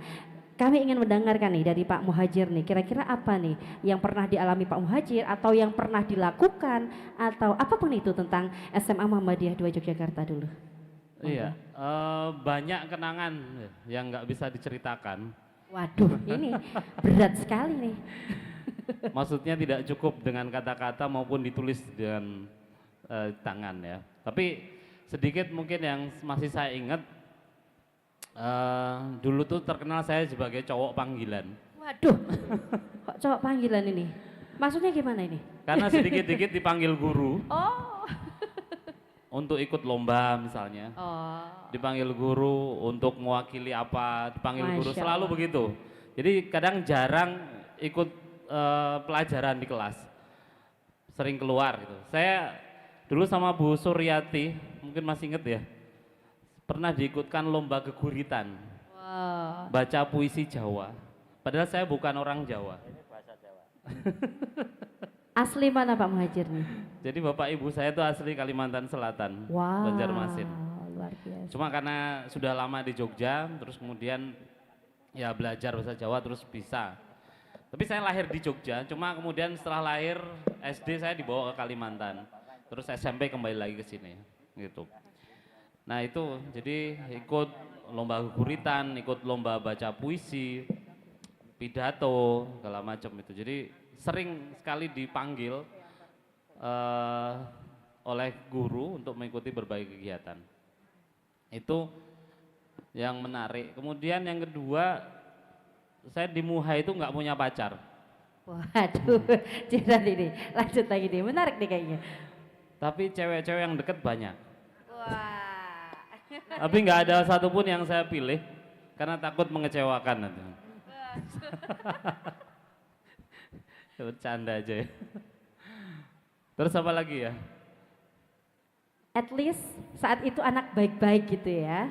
kami ingin mendengarkan nih dari Pak Muhajir nih, kira-kira apa nih yang pernah dialami Pak Muhajir atau yang pernah dilakukan atau apapun itu tentang SMA Muhammadiyah 2 Yogyakarta dulu. Iya, banyak kenangan yang nggak bisa diceritakan. Waduh, ini berat sekali nih. Maksudnya tidak cukup dengan kata-kata maupun ditulis dengan tangan ya. Tapi sedikit mungkin yang masih saya ingat, dulu tuh terkenal saya sebagai cowok panggilan. Waduh, kok cowok panggilan ini? Maksudnya gimana ini? Karena sedikit-dikit dipanggil guru. Oh. Untuk ikut lomba misalnya. Oh. Dipanggil guru untuk mewakili apa, dipanggil Masya guru Allah. selalu begitu. Jadi kadang jarang ikut pelajaran di kelas. Sering keluar gitu. Saya dulu sama Bu Suryati, mungkin masih inget ya, pernah diikutkan lomba geguritan. Wow. Baca puisi Jawa. Padahal saya bukan orang Jawa. Asli mana Pak Muhajir nih? Jadi bapak ibu saya itu asli Kalimantan Selatan, Wow, Banjarmasin. luar biasa. Cuma karena sudah lama di Jogja, terus kemudian ya belajar bahasa Jawa terus bisa. Tapi saya lahir di Jogja, cuma kemudian setelah lahir SD saya dibawa ke Kalimantan. Terus SMP kembali lagi ke sini, gitu. Nah itu, jadi ikut lomba guritan, ikut lomba baca puisi, pidato, segala macam itu. Jadi sering sekali dipanggil oleh guru untuk mengikuti berbagai kegiatan. Itu yang menarik. Kemudian yang kedua, saya di Muha itu nggak punya pacar. Waduh, cerita ini, lanjut lagi nih, menarik nih kayaknya. Tapi cewek-cewek yang deket banyak. Wah. Tapi nggak ada satupun yang saya pilih karena takut mengecewakan nanti. Bercanda aja ya. Terus apa lagi ya? At least saat itu anak baik-baik gitu ya.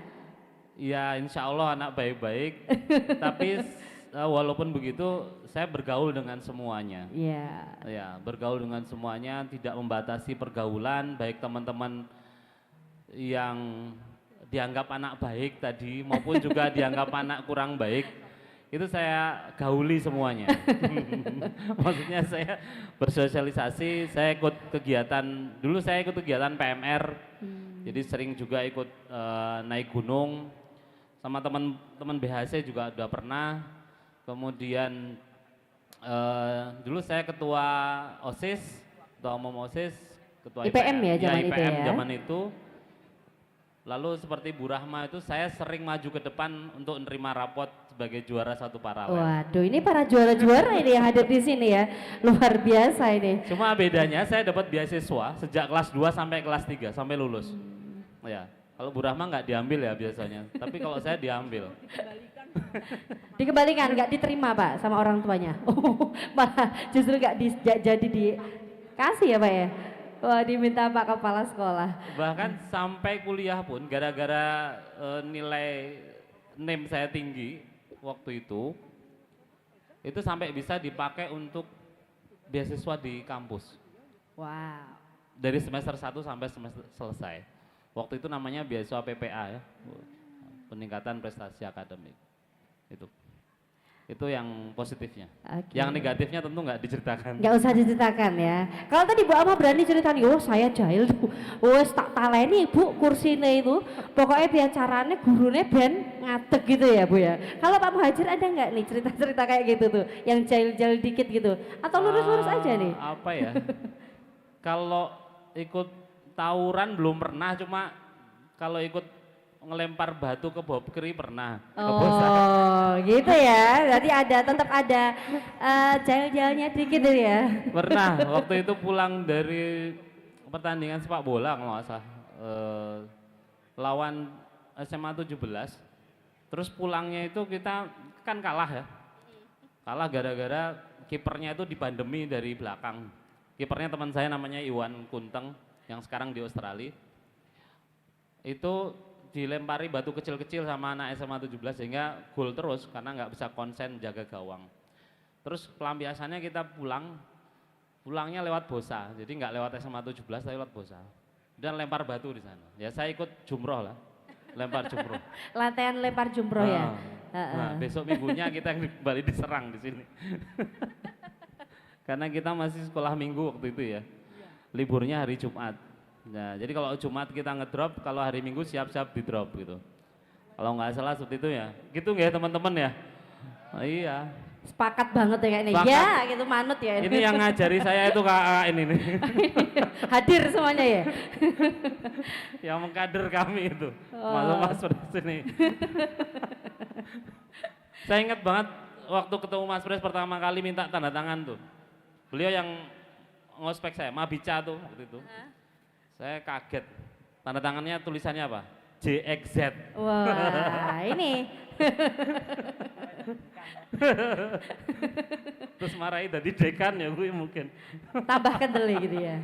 Ya insya Allah anak baik-baik. Tapi walaupun begitu saya bergaul dengan semuanya. Iya. Ya, bergaul dengan semuanya, tidak membatasi pergaulan, baik teman-teman yang dianggap anak baik tadi maupun juga dianggap anak kurang baik. Itu saya gauli semuanya. Maksudnya saya bersosialisasi, saya ikut kegiatan, dulu saya ikut kegiatan PMR, jadi sering juga ikut naik gunung, sama teman-teman BHC juga udah pernah. Kemudian dulu saya ketua OSIS, ketua umum OSIS, ketua IPM ya zaman itu IPM ya? zaman itu. Lalu seperti Bu Rahma itu saya sering maju ke depan untuk menerima rapot sebagai juara satu paralel. Waduh, ini para juara-juara ini yang hadir di sini ya. Luar biasa ini. Cuma bedanya saya dapat beasiswa sejak kelas 2 sampai kelas 3 sampai lulus. Ya, kalau Bu Rahma nggak diambil ya biasanya, tapi kalau saya diambil. Dikembalikan, nggak diterima Pak sama orang tuanya. Oh, malah justru nggak jadi dikasih ya Pak ya. Wah, diminta Pak Kepala Sekolah. Bahkan sampai kuliah pun gara-gara nilai NIM saya tinggi waktu itu sampai bisa dipakai untuk beasiswa di kampus. Wow. Dari semester 1 sampai semester selesai. Waktu itu namanya beasiswa PPA ya, peningkatan prestasi akademik. Itu yang positifnya. Okay. Yang negatifnya tentu nggak diceritakan. Nggak usah diceritakan ya. Kalau tadi Bu Ama berani ceritain, oh saya jahil tuh. Wes tak taleni Bu kursine itu. Pokoknya biar caranya gurunya ben ngadeg gitu ya Bu ya. Kalau Pak Muhajir ada nggak nih cerita-cerita kayak gitu tuh, yang jahil-jahil dikit gitu? Atau lurus-lurus aja nih? Apa ya? Kalau ikut tawuran belum pernah, cuma kalau ikut ngelempar batu ke Bobkri pernah. Oh, gitu ya. Berarti tetap ada jahil-jahilnya dikit tuh ya. Pernah. Waktu itu pulang dari pertandingan sepak bola kalau nggak salah, lawan SMA 17. Terus pulangnya itu kita kan kalah ya. Kalah gara-gara kipernya itu dipandemi dari belakang. Kipernya teman saya namanya Iwan Kunteng yang sekarang di Australia. Itu dilempari batu kecil-kecil sama anak SMA 17 sehingga gol terus karena nggak bisa konsen jaga gawang. Terus pelampiasannya kita pulangnya lewat Bosa, jadi nggak lewat SMA 17 tapi lewat Bosa. Dan lempar batu di sana. Ya saya ikut jumroh lah, lempar jumroh. Latihan lempar jumroh ya. Nah, besok minggunya kita kembali diserang di sini. Karena kita masih sekolah minggu waktu itu ya. Liburnya hari Jumat. Nah, jadi kalau Jumat kita ngedrop, kalau hari Minggu siap-siap di drop gitu. Kalau nggak salah seperti itu ya. Gitu nggak ya teman-teman ya? Oh, iya. Sepakat banget ya kayaknya. Bahkan, ya, gitu manut ya. Ini yang ngajari saya itu kakak ini nih. Hadir semuanya ya. Yang mengkader kami itu. Mas Pres ini. Saya ingat banget waktu ketemu Mas Pres pertama kali minta tanda tangan tuh. Beliau yang ngospek saya, Mabica tuh waktu itu. Saya kaget, tanda tangannya tulisannya apa? JXZ. Wah, ini. Terus marahin tadi dekan ya gue mungkin. Tambah kendele gitu ya.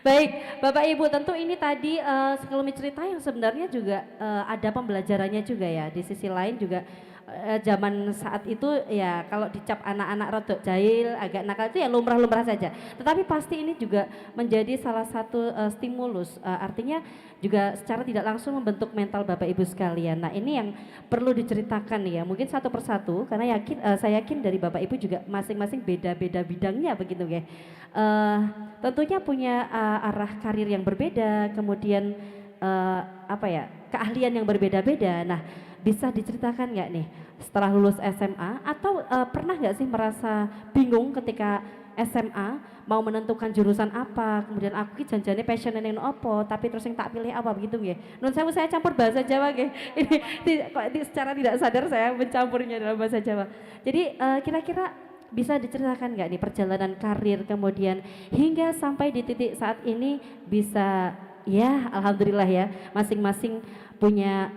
Baik, Bapak Ibu, tentu ini tadi sekelumit cerita yang sebenarnya juga ada pembelajarannya juga ya. Di sisi lain juga zaman saat itu ya kalau dicap anak-anak rodok jahil, agak nakal itu ya lumrah-lumrah saja. Tetapi pasti ini juga menjadi salah satu stimulus, artinya juga secara tidak langsung membentuk mental Bapak Ibu sekalian. Nah ini yang perlu diceritakan ya, mungkin satu persatu karena saya yakin dari Bapak Ibu juga masing-masing beda-beda bidangnya begitu ya. Tentunya punya arah karir yang berbeda, kemudian keahlian yang berbeda-beda. Nah bisa diceritakan nggak nih setelah lulus SMA atau pernah nggak sih merasa bingung ketika SMA mau menentukan jurusan apa, kemudian aku janjane passionnya yang apa, tapi terus yang tak pilih apa begitu nggih. Nun saya campur bahasa Jawa nggih. Ini secara tidak sadar saya mencampurnya dalam bahasa Jawa. Jadi kira-kira bisa diceritakan nggak nih perjalanan karir kemudian hingga sampai di titik saat ini bisa ya alhamdulillah ya masing-masing punya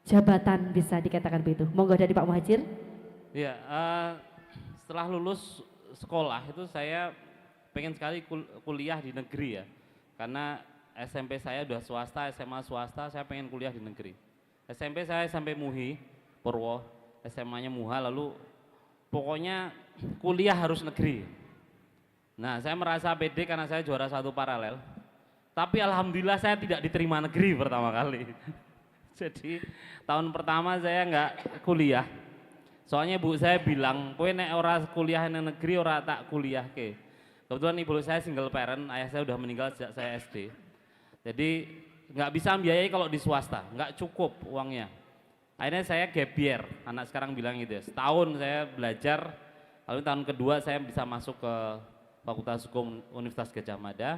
jabatan bisa dikatakan begitu. Monggo dari Pak Muhajir. Ya, setelah lulus sekolah itu saya pengen sekali kuliah di negeri ya. Karena SMP saya udah swasta, SMA swasta, saya pengen kuliah di negeri. SMP saya sampai MUHI, Purwo, SMA-nya Muha, lalu pokoknya kuliah harus negeri. Nah, saya merasa pede karena saya juara 1 paralel. Tapi alhamdulillah saya tidak diterima negeri pertama kali. Jadi tahun pertama saya nggak kuliah. Soalnya ibu saya bilang, kowe nek ora kuliah nang negeri ora tak kuliah ke. Kebetulan ibu saya single parent, ayah saya udah meninggal sejak saya SD. Jadi nggak bisa membiayai kalau di swasta, nggak cukup uangnya. Akhirnya saya gap year, anak sekarang bilang gitu ya. Setahun saya belajar, lalu tahun kedua saya bisa masuk ke Fakultas Hukum Universitas Gadjah Mada.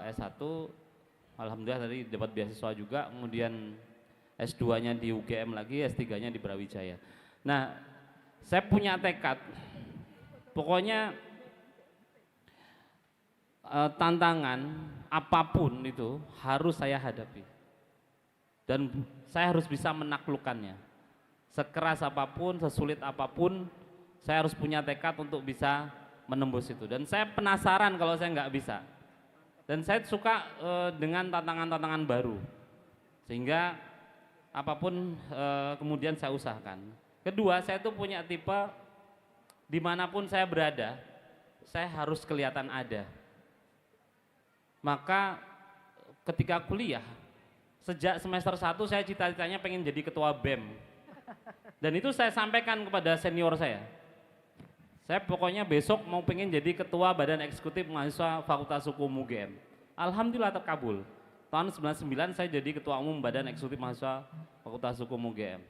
S1, alhamdulillah tadi dapat beasiswa juga, kemudian S2-nya di UGM lagi, S3-nya di Brawijaya. Nah, saya punya tekad, pokoknya tantangan apapun itu harus saya hadapi. Dan saya harus bisa menaklukkannya. Sekeras apapun, sesulit apapun, saya harus punya tekad untuk bisa menembus itu. Dan saya penasaran kalau saya nggak bisa. Dan saya suka dengan tantangan-tantangan baru. Sehingga apapun kemudian saya usahakan. Kedua, saya tuh punya tipe dimanapun saya berada, saya harus kelihatan ada. Maka ketika kuliah, sejak semester 1 saya cita-citanya pengen jadi ketua BEM. Dan itu saya sampaikan kepada senior saya. Saya pokoknya besok mau pengen jadi ketua Badan Eksekutif Mahasiswa Fakultas Hukum UGM. Alhamdulillah terkabul. Tahun 99 saya jadi ketua umum Badan Eksekutif Mahasiswa Fakultas Hukum UGM.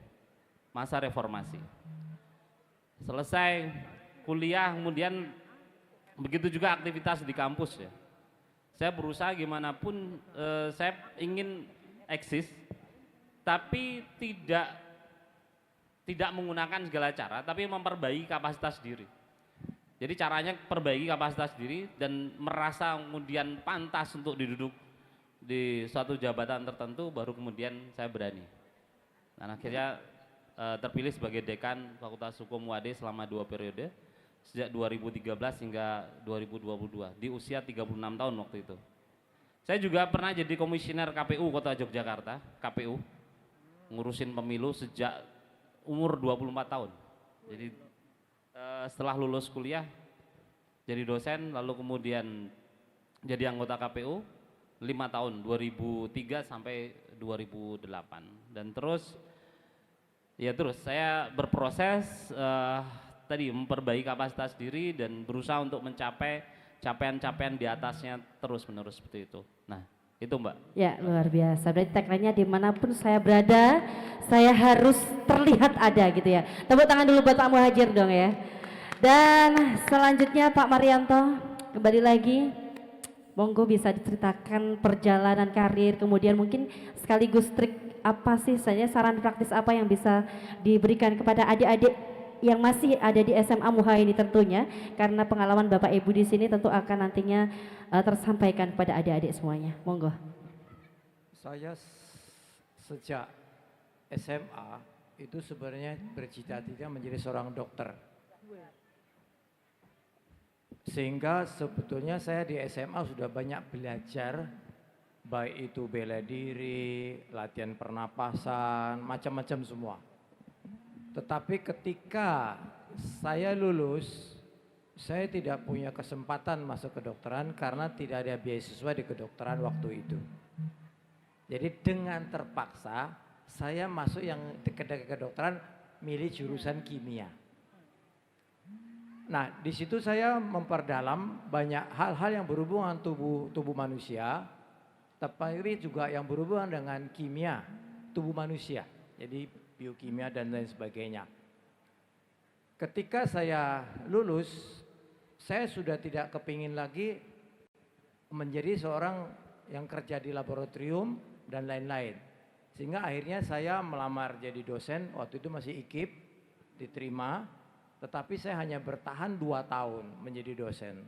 Masa reformasi. Selesai kuliah, kemudian begitu juga aktivitas di kampus ya. Saya berusaha gimana pun saya ingin eksis, tapi tidak menggunakan segala cara, tapi memperbaiki kapasitas diri. Jadi caranya perbaiki kapasitas diri dan merasa kemudian pantas untuk diduduk di suatu jabatan tertentu, baru kemudian saya berani. Dan akhirnya terpilih sebagai dekan Fakultas Hukum UAD selama 2 periode, sejak 2013 hingga 2022, di usia 36 tahun waktu itu. Saya juga pernah jadi komisioner KPU Kota Yogyakarta, KPU, ngurusin pemilu sejak umur 24 tahun. Jadi setelah lulus kuliah jadi dosen, lalu kemudian jadi anggota KPU 5 tahun, 2003 sampai 2008. Dan terus saya berproses tadi memperbaiki kapasitas diri dan berusaha untuk mencapai capaian-capaian di atasnya terus-menerus seperti itu. Nah, itu Mbak. Ya, luar biasa. Berarti tagline-nya dimanapun saya berada, saya harus terlihat ada gitu ya. Tepuk tangan dulu buat Pak Muhajir dong ya. Dan selanjutnya Pak Marianto, kembali lagi. Monggo bisa diceritakan perjalanan karir, kemudian mungkin sekaligus trik apa sih saja, saran praktis apa yang bisa diberikan kepada adik-adik yang masih ada di SMA Muha ini tentunya, karena pengalaman Bapak Ibu di sini tentu akan nantinya tersampaikan kepada adik-adik semuanya. Monggo. Saya sejak SMA itu sebenarnya bercita-cita menjadi seorang dokter. Sehingga sebetulnya saya di SMA sudah banyak belajar, baik itu bela diri, latihan pernapasan, macam-macam semua. Tetapi ketika saya lulus, saya tidak punya kesempatan masuk kedokteran karena tidak ada beasiswa di kedokteran waktu itu. Jadi dengan terpaksa saya masuk yang di kedokteran milih jurusan kimia. Nah, di situ saya memperdalam banyak hal-hal yang berhubungan tubuh manusia, tapi juga yang berhubungan dengan kimia tubuh manusia. Jadi biokimia dan lain sebagainya. Ketika saya lulus, saya sudah tidak kepingin lagi menjadi seorang yang kerja di laboratorium dan lain-lain. Sehingga akhirnya saya melamar jadi dosen, waktu itu masih IKIP, diterima, tetapi saya hanya bertahan 2 tahun menjadi dosen.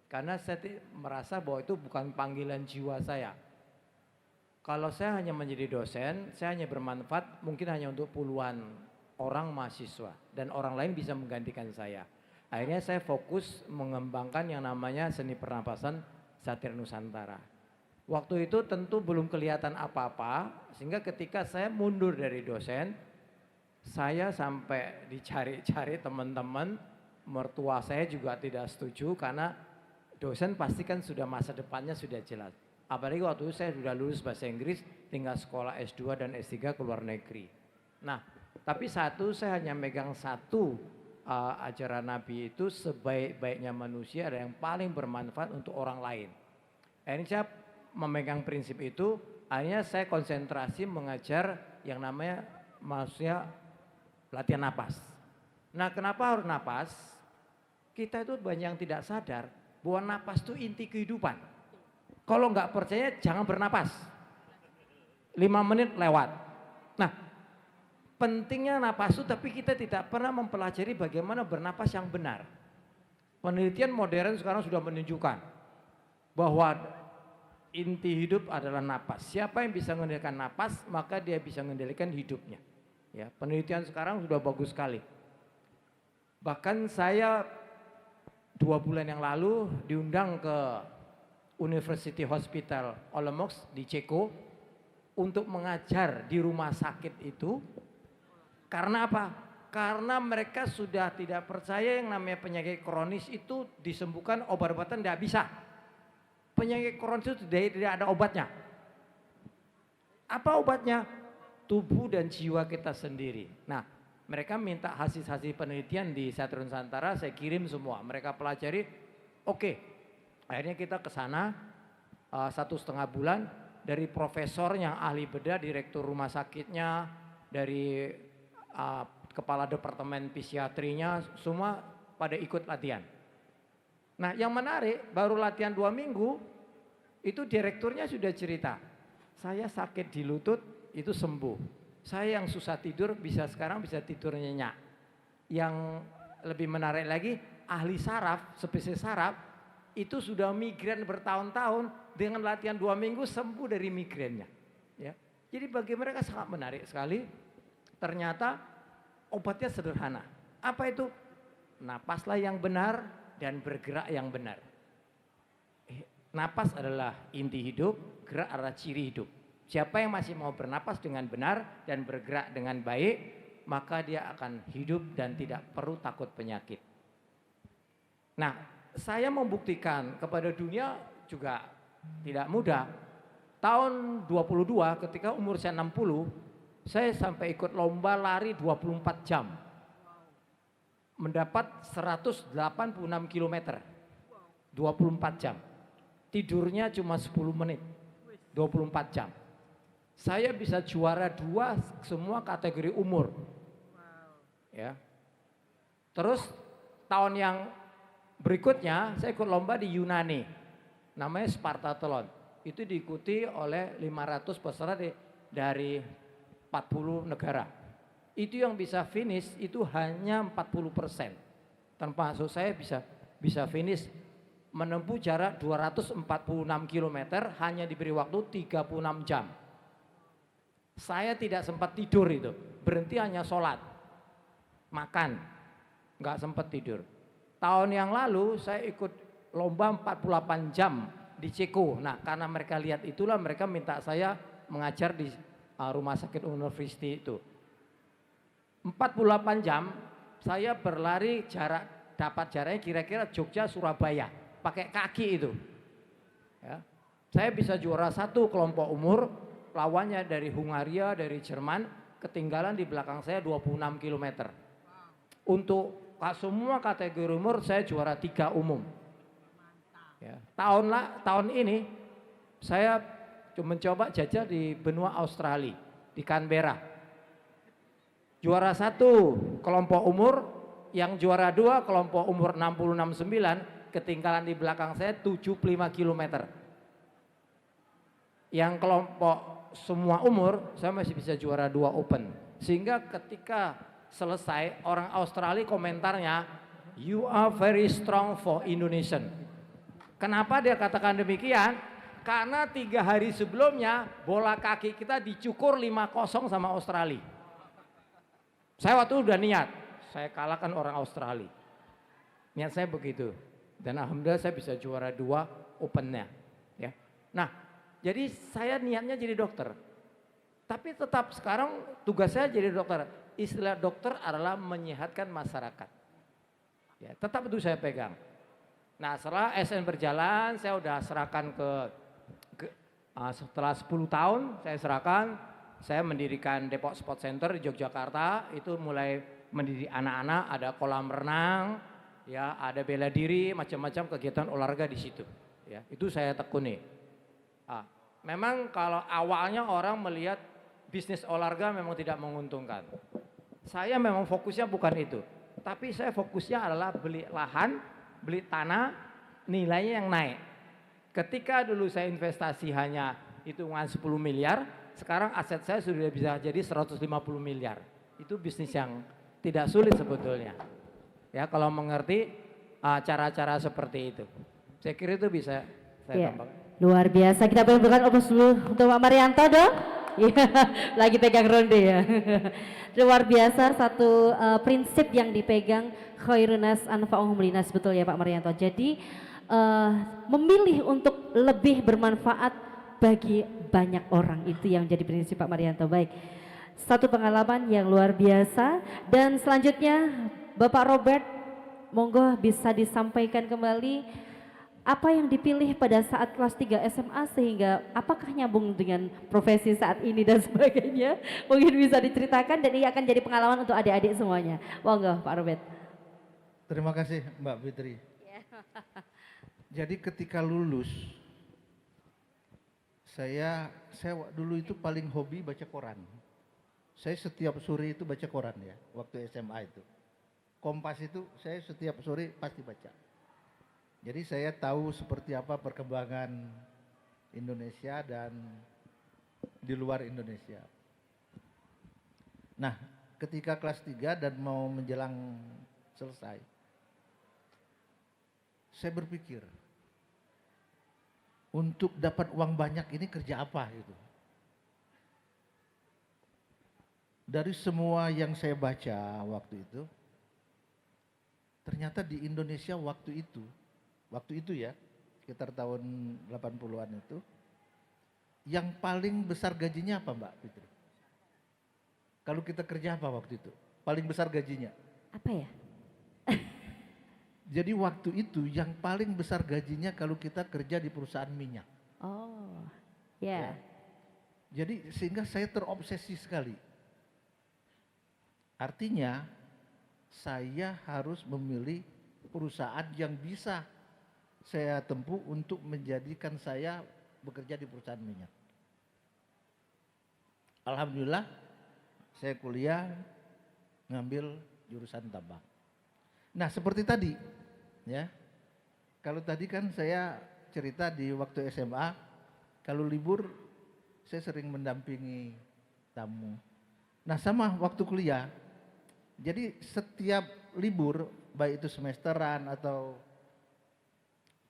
Karena saya merasa bahwa itu bukan panggilan jiwa saya. Kalau saya hanya menjadi dosen, saya hanya bermanfaat mungkin hanya untuk puluhan orang mahasiswa. Dan orang lain bisa menggantikan saya. Akhirnya saya fokus mengembangkan yang namanya seni pernapasan Satria Nusantara. Waktu itu tentu belum kelihatan apa-apa, sehingga ketika saya mundur dari dosen, Saya sampai dicari-cari teman-teman, mertua saya juga tidak setuju karena dosen pasti kan sudah masa depannya sudah jelas. Apalagi waktu itu saya sudah lulus bahasa Inggris, tinggal sekolah S2 dan S3 ke luar negeri. Nah, tapi satu saya hanya megang satu ajaran Nabi itu sebaik-baiknya manusia ada yang paling bermanfaat untuk orang lain. Akhirnya saya memegang prinsip itu, akhirnya saya konsentrasi mengajar yang namanya manusia latihan napas. Nah, kenapa harus napas? Kita itu banyak yang tidak sadar bahwa napas itu inti kehidupan. Kalau nggak percaya jangan bernapas. 5 menit lewat. Nah, pentingnya napas itu tapi kita tidak pernah mempelajari bagaimana bernapas yang benar. Penelitian modern sekarang sudah menunjukkan bahwa inti hidup adalah napas. Siapa yang bisa mengendalikan napas, maka dia bisa mengendalikan hidupnya. Ya, penelitian sekarang sudah bagus sekali. Bahkan saya 2 bulan yang lalu diundang ke University Hospital Olomouc di Ceko untuk mengajar di rumah sakit itu. Karena apa? Karena mereka sudah tidak percaya yang namanya penyakit kronis itu disembuhkan obat-obatan tidak bisa. Penyakit kronis itu tidak ada obatnya. Apa obatnya? Tubuh dan jiwa kita sendiri. Nah, mereka minta hasil-hasil penelitian di Satria Nusantara, saya kirim semua. Mereka pelajari, oke. Akhirnya kita ke sana 1,5 bulan, dari profesor yang ahli bedah, direktur rumah sakitnya, dari kepala departemen psikiatrinya, semua pada ikut latihan. Nah, yang menarik baru latihan 2 minggu itu direkturnya sudah cerita, saya sakit di lutut itu sembuh, saya yang susah tidur sekarang bisa tidur nyenyak. Yang lebih menarik lagi, ahli saraf, spesialis saraf itu sudah migren bertahun-tahun, dengan latihan 2 minggu sembuh dari migrennya. Ya. Jadi bagi mereka sangat menarik sekali. Ternyata obatnya sederhana. Apa itu? Napaslah yang benar dan bergerak yang benar. Napas adalah inti hidup, gerak adalah ciri hidup. Siapa yang masih mau bernapas dengan benar dan bergerak dengan baik, maka dia akan hidup dan tidak perlu takut penyakit. Nah, saya membuktikan kepada dunia juga tidak mudah. Tahun 22 ketika umur saya 60, saya sampai ikut lomba lari 24 jam. Mendapat 186 km. 24 jam. Tidurnya cuma 10 menit. 24 jam. Saya bisa juara 2 semua kategori umur. Ya. Terus tahun yang berikutnya saya ikut lomba di Yunani, namanya Spartathlon. Itu diikuti oleh 500 peserta dari 40 negara. Itu yang bisa finish itu hanya 40%. Termasuk saya bisa finish menempuh jarak 246 km hanya diberi waktu 36 jam. Saya tidak sempat tidur itu, berhenti hanya sholat, makan, nggak sempat tidur. Tahun yang lalu saya ikut lomba 48 jam di Ceko. Nah, karena mereka lihat itulah mereka minta saya mengajar di rumah sakit university itu. 48 jam saya berlari dapat jaraknya kira-kira Jogja Surabaya pakai kaki itu. Ya. Saya bisa juara 1 kelompok umur, lawannya dari Hungaria, dari Jerman, ketinggalan di belakang saya 26 km. Untuk semua kategori umur saya juara 3 umum. Ya. Tahun ini saya mencoba jajal di benua Australia, di Canberra. Juara 1 kelompok umur, yang juara 2 kelompok umur 60-69, ketinggalan di belakang saya 75 km. Yang kelompok semua umur saya masih bisa juara 2 open. Sehingga ketika selesai orang Australia komentarnya, you are very strong for Indonesian. Kenapa dia katakan demikian? Karena 3 hari sebelumnya bola kaki kita dicukur 5-0 sama Australia. Saya waktu udah niat, saya kalahkan orang Australia. Niat saya begitu. Dan alhamdulillah saya bisa juara 2 opennya. Ya. Nah, jadi saya niatnya jadi dokter. Tapi tetap sekarang tugas saya jadi dokter. istilah dokter adalah menyehatkan masyarakat. Ya, tetap itu saya pegang. Nah, setelah SN berjalan, saya udah serahkan setelah 10 tahun saya serahkan, saya mendirikan Depok Sport Center di Yogyakarta. Itu mulai mendidik anak-anak, ada kolam renang, ya, ada bela diri, macam-macam kegiatan olahraga di situ. Ya, itu saya tekuni. Memang kalau awalnya orang melihat bisnis olahraga memang tidak menguntungkan. Saya memang fokusnya bukan itu, tapi saya fokusnya adalah beli lahan, beli tanah, nilainya yang naik. Ketika dulu saya investasi hanya hitungan 10 miliar, sekarang aset saya sudah bisa jadi 150 miliar. Itu bisnis yang tidak sulit sebetulnya. Ya, kalau mengerti cara-cara seperti itu. Saya kira itu bisa saya tambahkan. Luar biasa. Kita berikan opus dulu untuk Pak Marianto dong. Iya, lagi pegang ronde ya. Luar biasa, satu prinsip yang dipegang khairunas anfa'uhum linas, betul ya Pak Marianto. Jadi memilih untuk lebih bermanfaat bagi banyak orang, itu yang jadi prinsip Pak Marianto. Baik, satu pengalaman yang luar biasa. Dan selanjutnya Bapak Robert, monggo bisa disampaikan kembali apa yang dipilih pada saat kelas 3 SMA sehingga apakah nyambung dengan profesi saat ini dan sebagainya. Mungkin bisa diceritakan dan ini akan jadi pengalaman untuk adik-adik semuanya. Monggo Pak Robert. Terima kasih Mbak Fitri. Jadi ketika lulus, saya dulu itu paling hobi baca koran. Saya setiap sore itu baca koran ya, waktu SMA itu. Kompas itu saya setiap sore pasti baca. Jadi saya tahu seperti apa perkembangan Indonesia dan di luar Indonesia. Nah, ketika kelas 3 dan mau menjelang selesai, saya berpikir, untuk dapat uang banyak ini kerja apa gitu. Dari semua yang saya baca waktu itu, ternyata di Indonesia waktu itu ya, sekitar tahun 80-an itu, yang paling besar gajinya apa Mbak Fitri? Kalau kita kerja apa waktu itu? Paling besar gajinya? Apa ya? Jadi waktu itu yang paling besar gajinya kalau kita kerja di perusahaan minyak. Oh, ya. Jadi sehingga saya terobsesi sekali. Artinya saya harus memilih perusahaan yang bisa saya tempuh untuk menjadikan saya bekerja di perusahaan minyak. Alhamdulillah saya kuliah ngambil jurusan tambang. Nah, seperti tadi ya. Kalau tadi kan saya cerita di waktu SMA, kalau libur saya sering mendampingi tamu. Nah, sama waktu kuliah. Jadi setiap libur, baik itu semesteran atau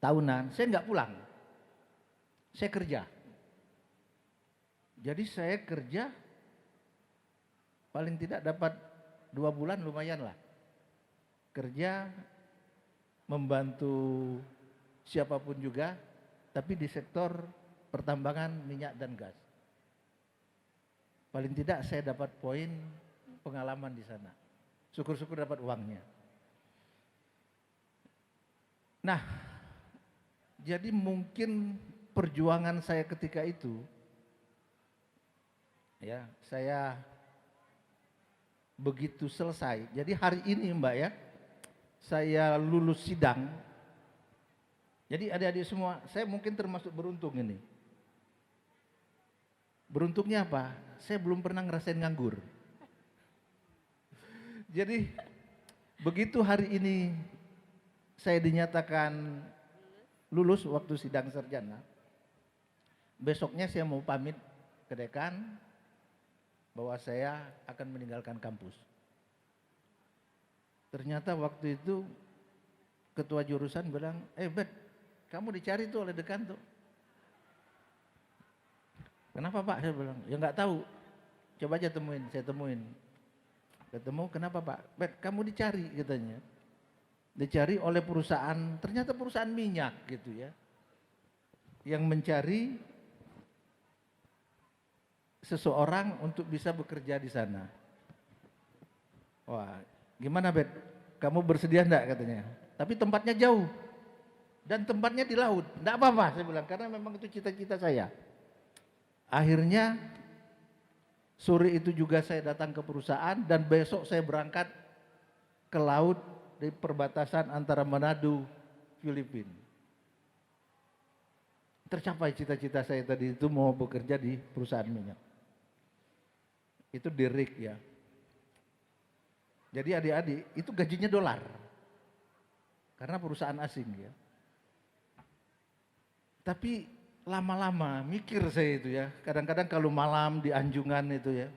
tahunan, saya nggak pulang, saya kerja. Jadi saya kerja paling tidak dapat 2 bulan lumayan lah. Kerja membantu siapapun juga, tapi di sektor pertambangan minyak dan gas. Paling tidak saya dapat poin pengalaman di sana. Syukur-syukur dapat uangnya. Nah, jadi mungkin perjuangan saya ketika itu, ya, saya begitu selesai. Jadi hari ini Mbak ya, saya lulus sidang. Jadi adik-adik semua, saya mungkin termasuk beruntung ini. Beruntungnya apa? Saya belum pernah ngerasain nganggur. Jadi begitu hari ini saya dinyatakan lulus waktu sidang sarjana, besoknya saya mau pamit ke dekan bahwa saya akan meninggalkan kampus. Ternyata waktu itu ketua jurusan bilang, Bet, kamu dicari tuh oleh dekan tuh. Kenapa Pak? Saya bilang, ya nggak tahu. Coba aja temuin, saya temuin. Ketemu, kenapa Pak? Bet, kamu dicari katanya. Dicari oleh perusahaan, ternyata perusahaan minyak gitu ya. Yang mencari seseorang untuk bisa bekerja di sana. Wah, gimana Bet? Kamu bersedia enggak katanya? Tapi tempatnya jauh. Dan tempatnya di laut. Enggak apa-apa saya bilang, karena memang itu cita-cita saya. Akhirnya sore itu juga saya datang ke perusahaan dan besok saya berangkat ke laut di perbatasan antara Manado, Filipina. Tercapai cita-cita saya tadi itu mau bekerja di perusahaan minyak. Itu di rig ya. Jadi adik-adik itu gajinya dolar. Karena perusahaan asing ya. Tapi lama-lama mikir saya itu ya. Kadang-kadang kalau malam di Anjungan itu ya.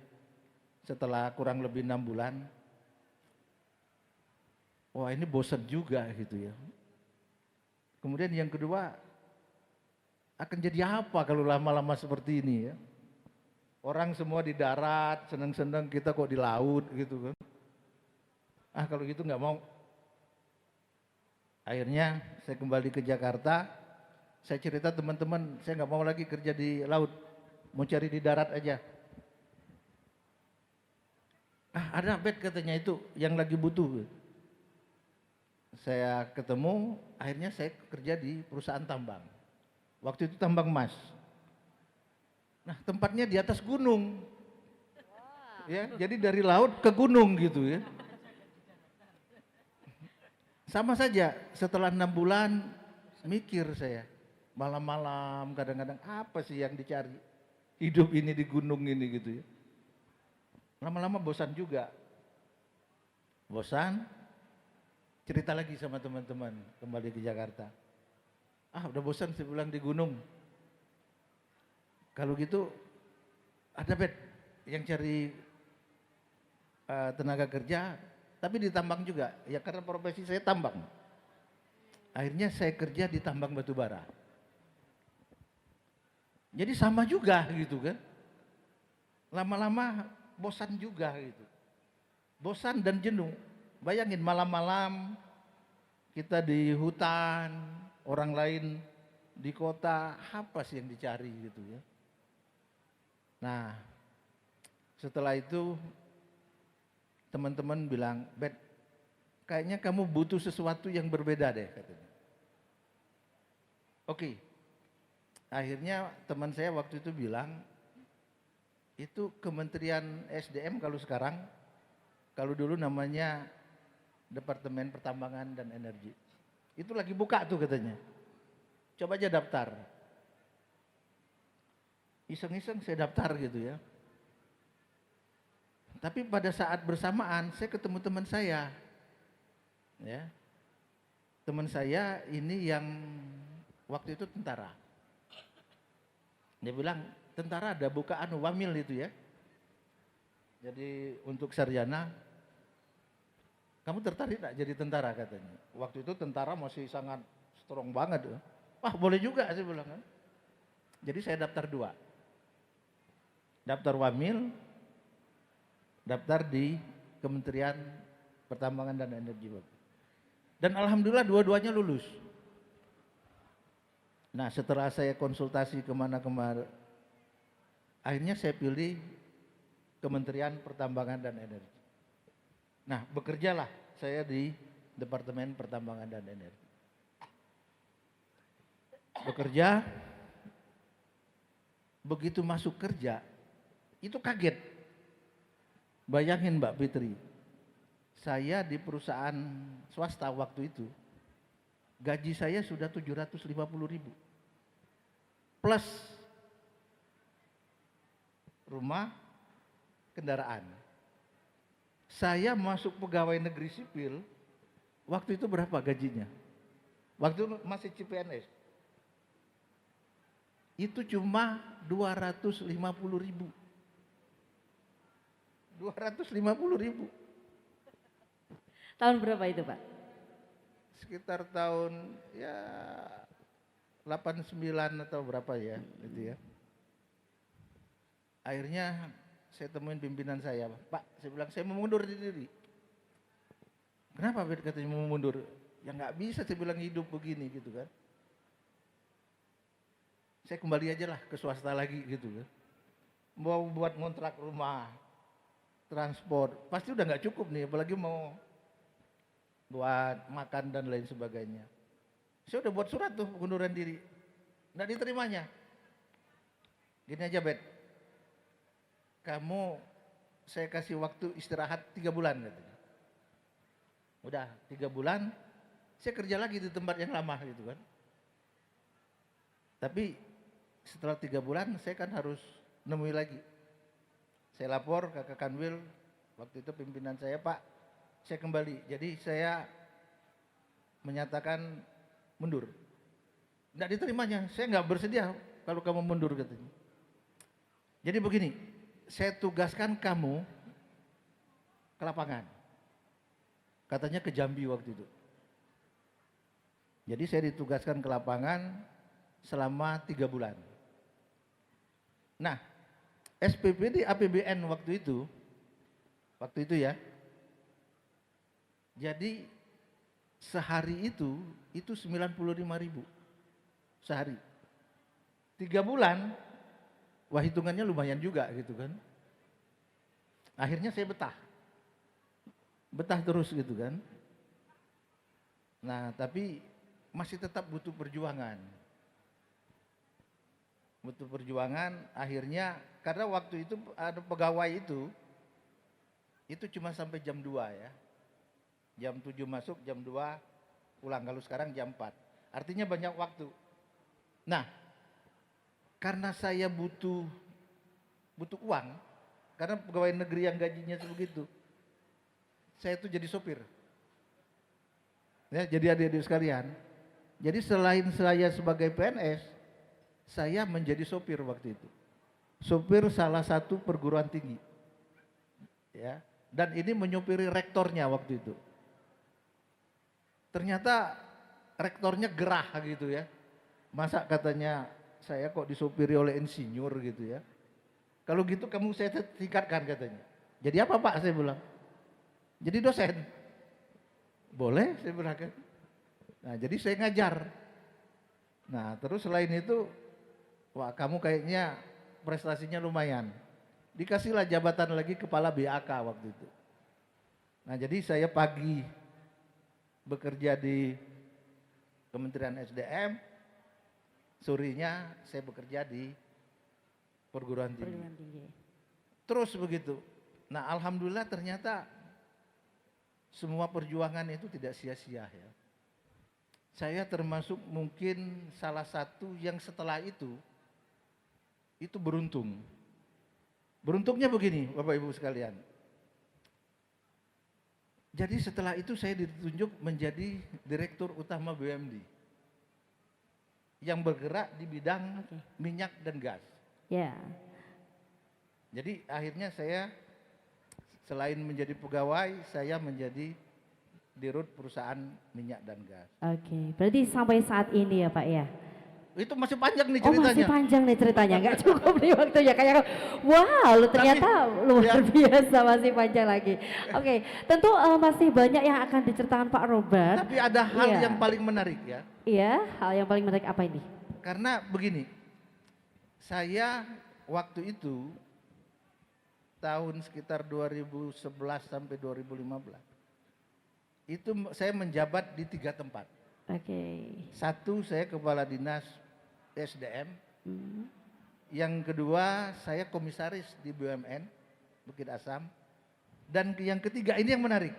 Setelah kurang lebih 6 bulan. Wah ini bosan juga gitu ya. Kemudian yang kedua, akan jadi apa kalau lama-lama seperti ini ya. Orang semua di darat, senang-senang, kita kok di laut gitu kan. Ah kalau gitu nggak mau. Akhirnya saya kembali ke Jakarta, saya cerita teman-teman, saya nggak mau lagi kerja di laut, mau cari di darat aja. Ah ada Bet katanya itu yang lagi butuh. Saya ketemu, akhirnya saya kerja di perusahaan tambang. Waktu itu tambang emas. Nah tempatnya di atas gunung. Ya, jadi dari laut ke gunung gitu ya. Sama saja setelah 6 bulan mikir saya. Malam-malam kadang-kadang apa sih yang dicari. Hidup ini di gunung ini gitu ya. Lama-lama bosan juga. Bosan, cerita lagi sama teman-teman kembali ke Jakarta. Ah udah bosan saya bilang di gunung. Kalau gitu ada Bet yang cari tenaga kerja tapi di tambang juga. Ya karena profesi saya tambang. Akhirnya saya kerja di tambang batu bara. Jadi sama juga gitu kan. Lama-lama bosan juga gitu. Bosan dan jenuh. Bayangin malam-malam kita di hutan, orang lain di kota, apa sih yang dicari gitu ya. Nah, setelah itu teman-teman bilang, Bet, kayaknya kamu butuh sesuatu yang berbeda deh katanya. Oke, akhirnya teman saya waktu itu bilang, itu Kementerian SDM kalau sekarang, kalau dulu namanya Departemen Pertambangan dan Energi. Itu lagi buka tuh katanya. Coba aja daftar. Iseng-iseng saya daftar gitu ya. Tapi pada saat bersamaan saya ketemu teman saya. Ya. Teman saya ini yang waktu itu tentara. Dia bilang, tentara ada bukaan wamil itu ya. Jadi untuk sarjana, kamu tertarik tak jadi tentara katanya. Waktu itu tentara masih sangat strong banget. Wah boleh juga saya bilang kan. Jadi saya daftar 2. Daftar wamil, daftar di Kementerian Pertambangan dan Energi. Dan alhamdulillah dua-duanya lulus. Nah setelah saya konsultasi kemana-kemana, akhirnya saya pilih Kementerian Pertambangan dan Energi. Nah bekerjalah saya di Departemen Pertambangan dan Energi. Bekerja, begitu masuk kerja, itu kaget. Bayangin Mbak Fitri, saya di perusahaan swasta waktu itu, gaji saya sudah 750.000 plus rumah, kendaraan. Saya masuk pegawai negeri sipil, waktu itu berapa gajinya? Waktu itu masih CPNS. Itu cuma 250.000. 250.000. Tahun berapa itu Pak? Sekitar tahun ya 89 atau berapa ya gitu ya. Akhirnya saya temuin pimpinan saya, Pak, saya bilang saya mau mundur diri. Kenapa Bet katanya mau mundur? Ya nggak bisa saya bilang hidup begini gitu kan. Saya kembali aja lah ke swasta lagi gitu kan. Mau buat ngontrak rumah. transport, pasti udah nggak cukup nih, apalagi mau buat makan dan lain sebagainya. Saya udah buat surat tuh pengunduran diri, nggak diterimanya. Gini aja Bet, kamu saya kasih waktu istirahat 3 bulan katanya. Udah 3 bulan, saya kerja lagi di tempat yang lama gitu kan. Tapi setelah 3 bulan saya kan harus nemui lagi. Saya lapor ke Kanwil, waktu itu pimpinan saya, Pak, saya kembali. Jadi saya menyatakan mundur. Nggak diterimanya, saya nggak bersedia kalau kamu mundur katanya. Jadi begini, saya tugaskan kamu ke lapangan. Katanya ke Jambi waktu itu. Jadi saya ditugaskan ke lapangan selama 3 bulan. Nah, SPP di APBN waktu itu ya. Jadi sehari itu 95.000 sehari. 3 bulan, wah hitungannya lumayan juga gitu kan. Akhirnya saya betah terus gitu kan. Nah tapi masih tetap butuh perjuangan. Akhirnya karena waktu itu ada pegawai itu cuma sampai jam 2 ya. Jam 7 masuk, jam 2 pulang. Kalau sekarang jam 4. Artinya banyak waktu. Nah, karena saya butuh uang, karena pegawai negeri yang gajinya sebegitu, saya itu jadi sopir. Ya, jadi adik-adik sekalian. Jadi selain saya sebagai PNS, saya menjadi sopir waktu itu. Sopir salah satu perguruan tinggi. Ya, dan ini menyopiri rektornya waktu itu. Ternyata rektornya gerah gitu ya. Masa katanya saya kok disopiri oleh insinyur gitu ya. Kalau gitu kamu saya tingkatkan katanya. Jadi apa Pak saya bilang? Jadi dosen. Boleh saya bilang kan. Nah jadi saya ngajar. Nah terus selain itu, wah kamu kayaknya prestasinya lumayan. Dikasihlah jabatan lagi kepala BAK waktu itu. Nah jadi saya pagi bekerja di Kementerian SDM, sorenya saya bekerja di perguruan tinggi. Terus begitu. Nah alhamdulillah ternyata semua perjuangan itu tidak sia-sia ya. Saya termasuk mungkin salah satu yang setelah itu beruntung. Beruntungnya begini Bapak Ibu sekalian. Jadi setelah itu saya ditunjuk menjadi Direktur Utama BUMD yang bergerak di bidang minyak dan gas. Ya. Jadi akhirnya saya selain menjadi pegawai, saya menjadi dirut perusahaan minyak dan gas. Oke, berarti sampai saat ini ya Pak ya? Itu masih panjang nih Oh ceritanya. masih panjang nih ceritanya, nggak cukup nih waktunya. Kayak wow, lu ternyata luar biasa, masih panjang lagi. Oke, tentu masih banyak yang akan diceritakan Pak Robert. Tapi ada hal Iya. yang paling menarik ya. Iya, hal yang paling menarik apa ini? Karena begini, saya waktu itu tahun sekitar 2011 sampai 2015 itu saya menjabat di 3 tempat. Oke. Satu saya kepala dinas SDM, yang kedua saya komisaris di BUMN Bukit Asam, dan yang ketiga ini yang menarik,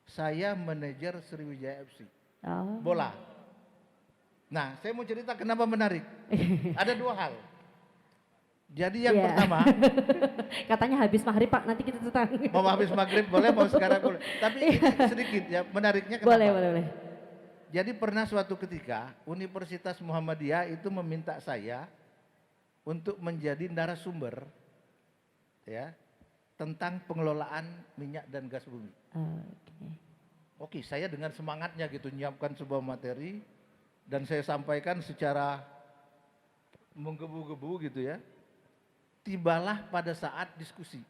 saya manajer Sriwijaya FC bola. Nah saya mau cerita kenapa menarik. Ada 2 hal. Jadi yang pertama, katanya habis maghrib Pak, nanti kita ceritakan. mau habis maghrib boleh, mau sekarang boleh. Tapi ini sedikit ya, menariknya kenapa? Boleh. Jadi pernah suatu ketika Universitas Muhammadiyah itu meminta saya untuk menjadi narasumber ya tentang pengelolaan minyak dan gas bumi. Oke, saya dengan semangatnya gitu menyiapkan sebuah materi dan saya sampaikan secara menggebu-gebu gitu ya. Tibalah pada saat diskusi.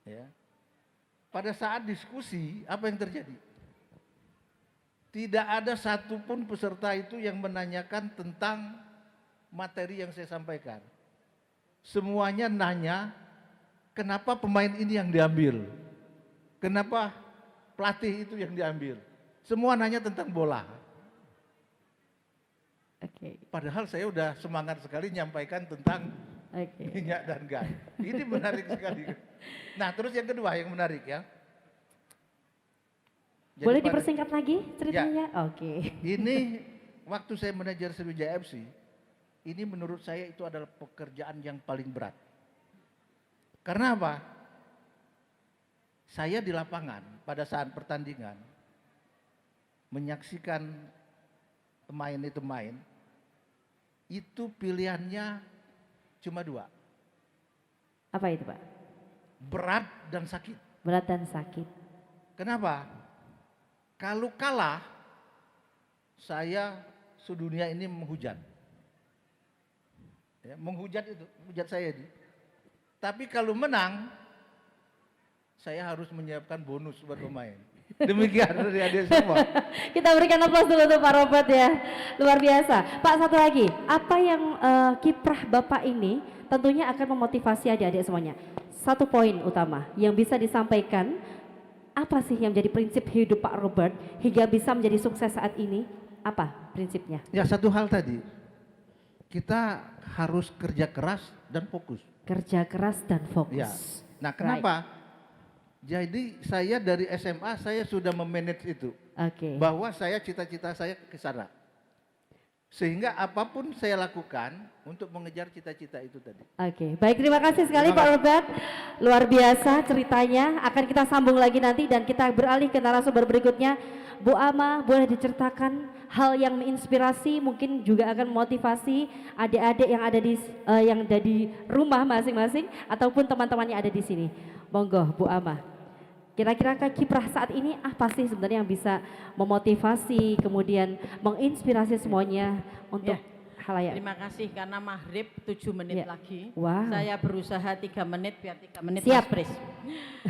Ya. Pada saat diskusi apa yang terjadi? Tidak ada satupun peserta itu yang menanyakan tentang materi yang saya sampaikan. Semuanya nanya kenapa pemain ini yang diambil? Kenapa pelatih itu yang diambil? Semua nanya tentang bola. Oke. Padahal saya udah semangat sekali nyampaikan tentang minyak dan gas. Ini menarik sekali. Nah, terus yang kedua yang menarik ya. Jadi Boleh dipersingkat lagi ceritanya? Ya. Oke. Ini waktu saya manajer Sriwijaya FC, ini menurut saya itu adalah pekerjaan yang paling berat. Karena apa? Saya di lapangan pada saat pertandingan menyaksikan pemain itu main, itu pilihannya cuma dua. Apa itu Pak? Berat dan sakit. Berat dan sakit. Kenapa? Kalau kalah, saya sedunia ini menghujat. Ya, menghujat itu, menghujat saya ini. Tapi kalau menang, saya harus menyiapkan bonus buat pemain. Demikian dari adik semua. Kita berikan aplaus dulu untuk Pak Robert ya. Luar biasa. Pak, satu lagi, apa yang kiprah Bapak ini tentunya akan memotivasi adik-adik semuanya. Satu poin utama yang bisa disampaikan, apa sih yang menjadi prinsip hidup Pak Robert hingga bisa menjadi sukses saat ini? Apa prinsipnya? Ya, satu hal tadi, kita harus kerja keras dan fokus. Kerja keras dan fokus. Ya. Nah, kenapa? Jadi saya dari SMA saya sudah memanage itu. Oke. Bahwa saya cita-cita saya ke sana. Sehingga apapun saya lakukan untuk mengejar cita-cita itu tadi. Oke, baik, terima kasih sekali Pak Robert. Luar biasa ceritanya. Akan kita sambung lagi nanti dan kita beralih ke narasumber berikutnya. Bu Ama, boleh diceritakan hal yang menginspirasi, mungkin juga akan memotivasi adik-adik yang ada di rumah masing-masing ataupun teman-teman yang ada di sini. Monggo Bu Ama. Kira-kira kiprah saat ini apa sih sebenarnya yang bisa memotivasi, kemudian menginspirasi semuanya untuk halayak? Terima kasih karena maghrib 7 menit lagi. Wow. Saya berusaha 3 menit biar 3 menit Siap. Mas Pris.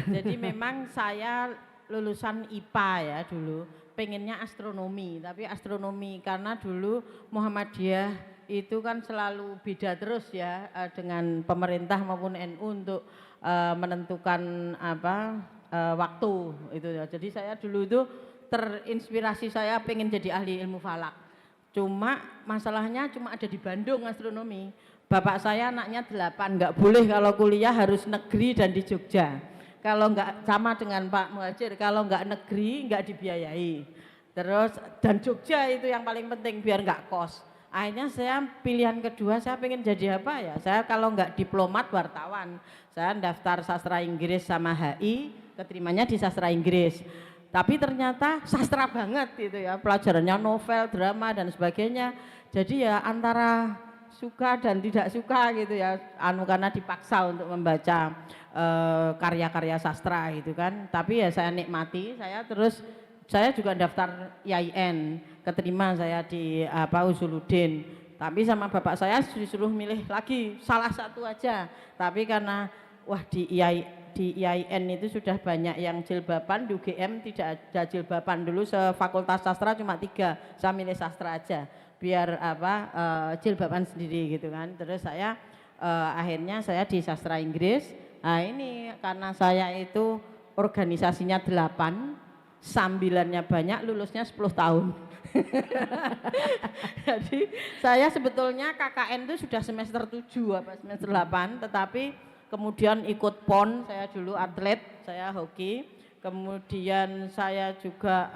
Jadi memang saya lulusan IPA ya dulu, pengennya astronomi, tapi astronomi karena dulu Muhammadiyah itu kan selalu beda terus ya dengan pemerintah maupun NU untuk menentukan waktu itu ya. Jadi saya dulu itu terinspirasi, saya pengen jadi ahli ilmu falak. Cuma masalahnya cuma ada di Bandung astronomi. Bapak saya anaknya 8, nggak boleh kalau kuliah harus negeri dan di Jogja. Kalau nggak sama dengan Pak Muhajir, kalau nggak negeri nggak dibiayai. Terus dan Jogja itu yang paling penting biar nggak kos. Akhirnya saya pilihan kedua, saya pengen jadi apa ya? Saya kalau nggak diplomat wartawan, saya daftar sastra Inggris sama HI, keterimanya di sastra Inggris. Tapi ternyata sastra banget gitu ya, pelajarannya novel, drama dan sebagainya. Jadi ya antara suka dan tidak suka gitu ya, karena dipaksa untuk membaca karya-karya sastra gitu kan. Tapi ya saya nikmati, saya juga daftar IAIN, keterima saya di Usuluddin. Tapi sama bapak saya disuruh milih lagi salah satu aja. Tapi karena di IAIN itu sudah banyak yang jilbaban, di UGM tidak ada jilbaban. Dulu sefakultas sastra cuma 3, saya milih sastra aja biar jilbaban sendiri gitu kan. Terus saya akhirnya saya di sastra Inggris. Nah ini karena saya itu organisasinya 8, sambilannya banyak, lulusnya 10 tahun. Jadi saya sebetulnya KKN itu sudah semester 7 semester 8, tetapi kemudian ikut PON, saya dulu atlet, saya hoki. Kemudian saya juga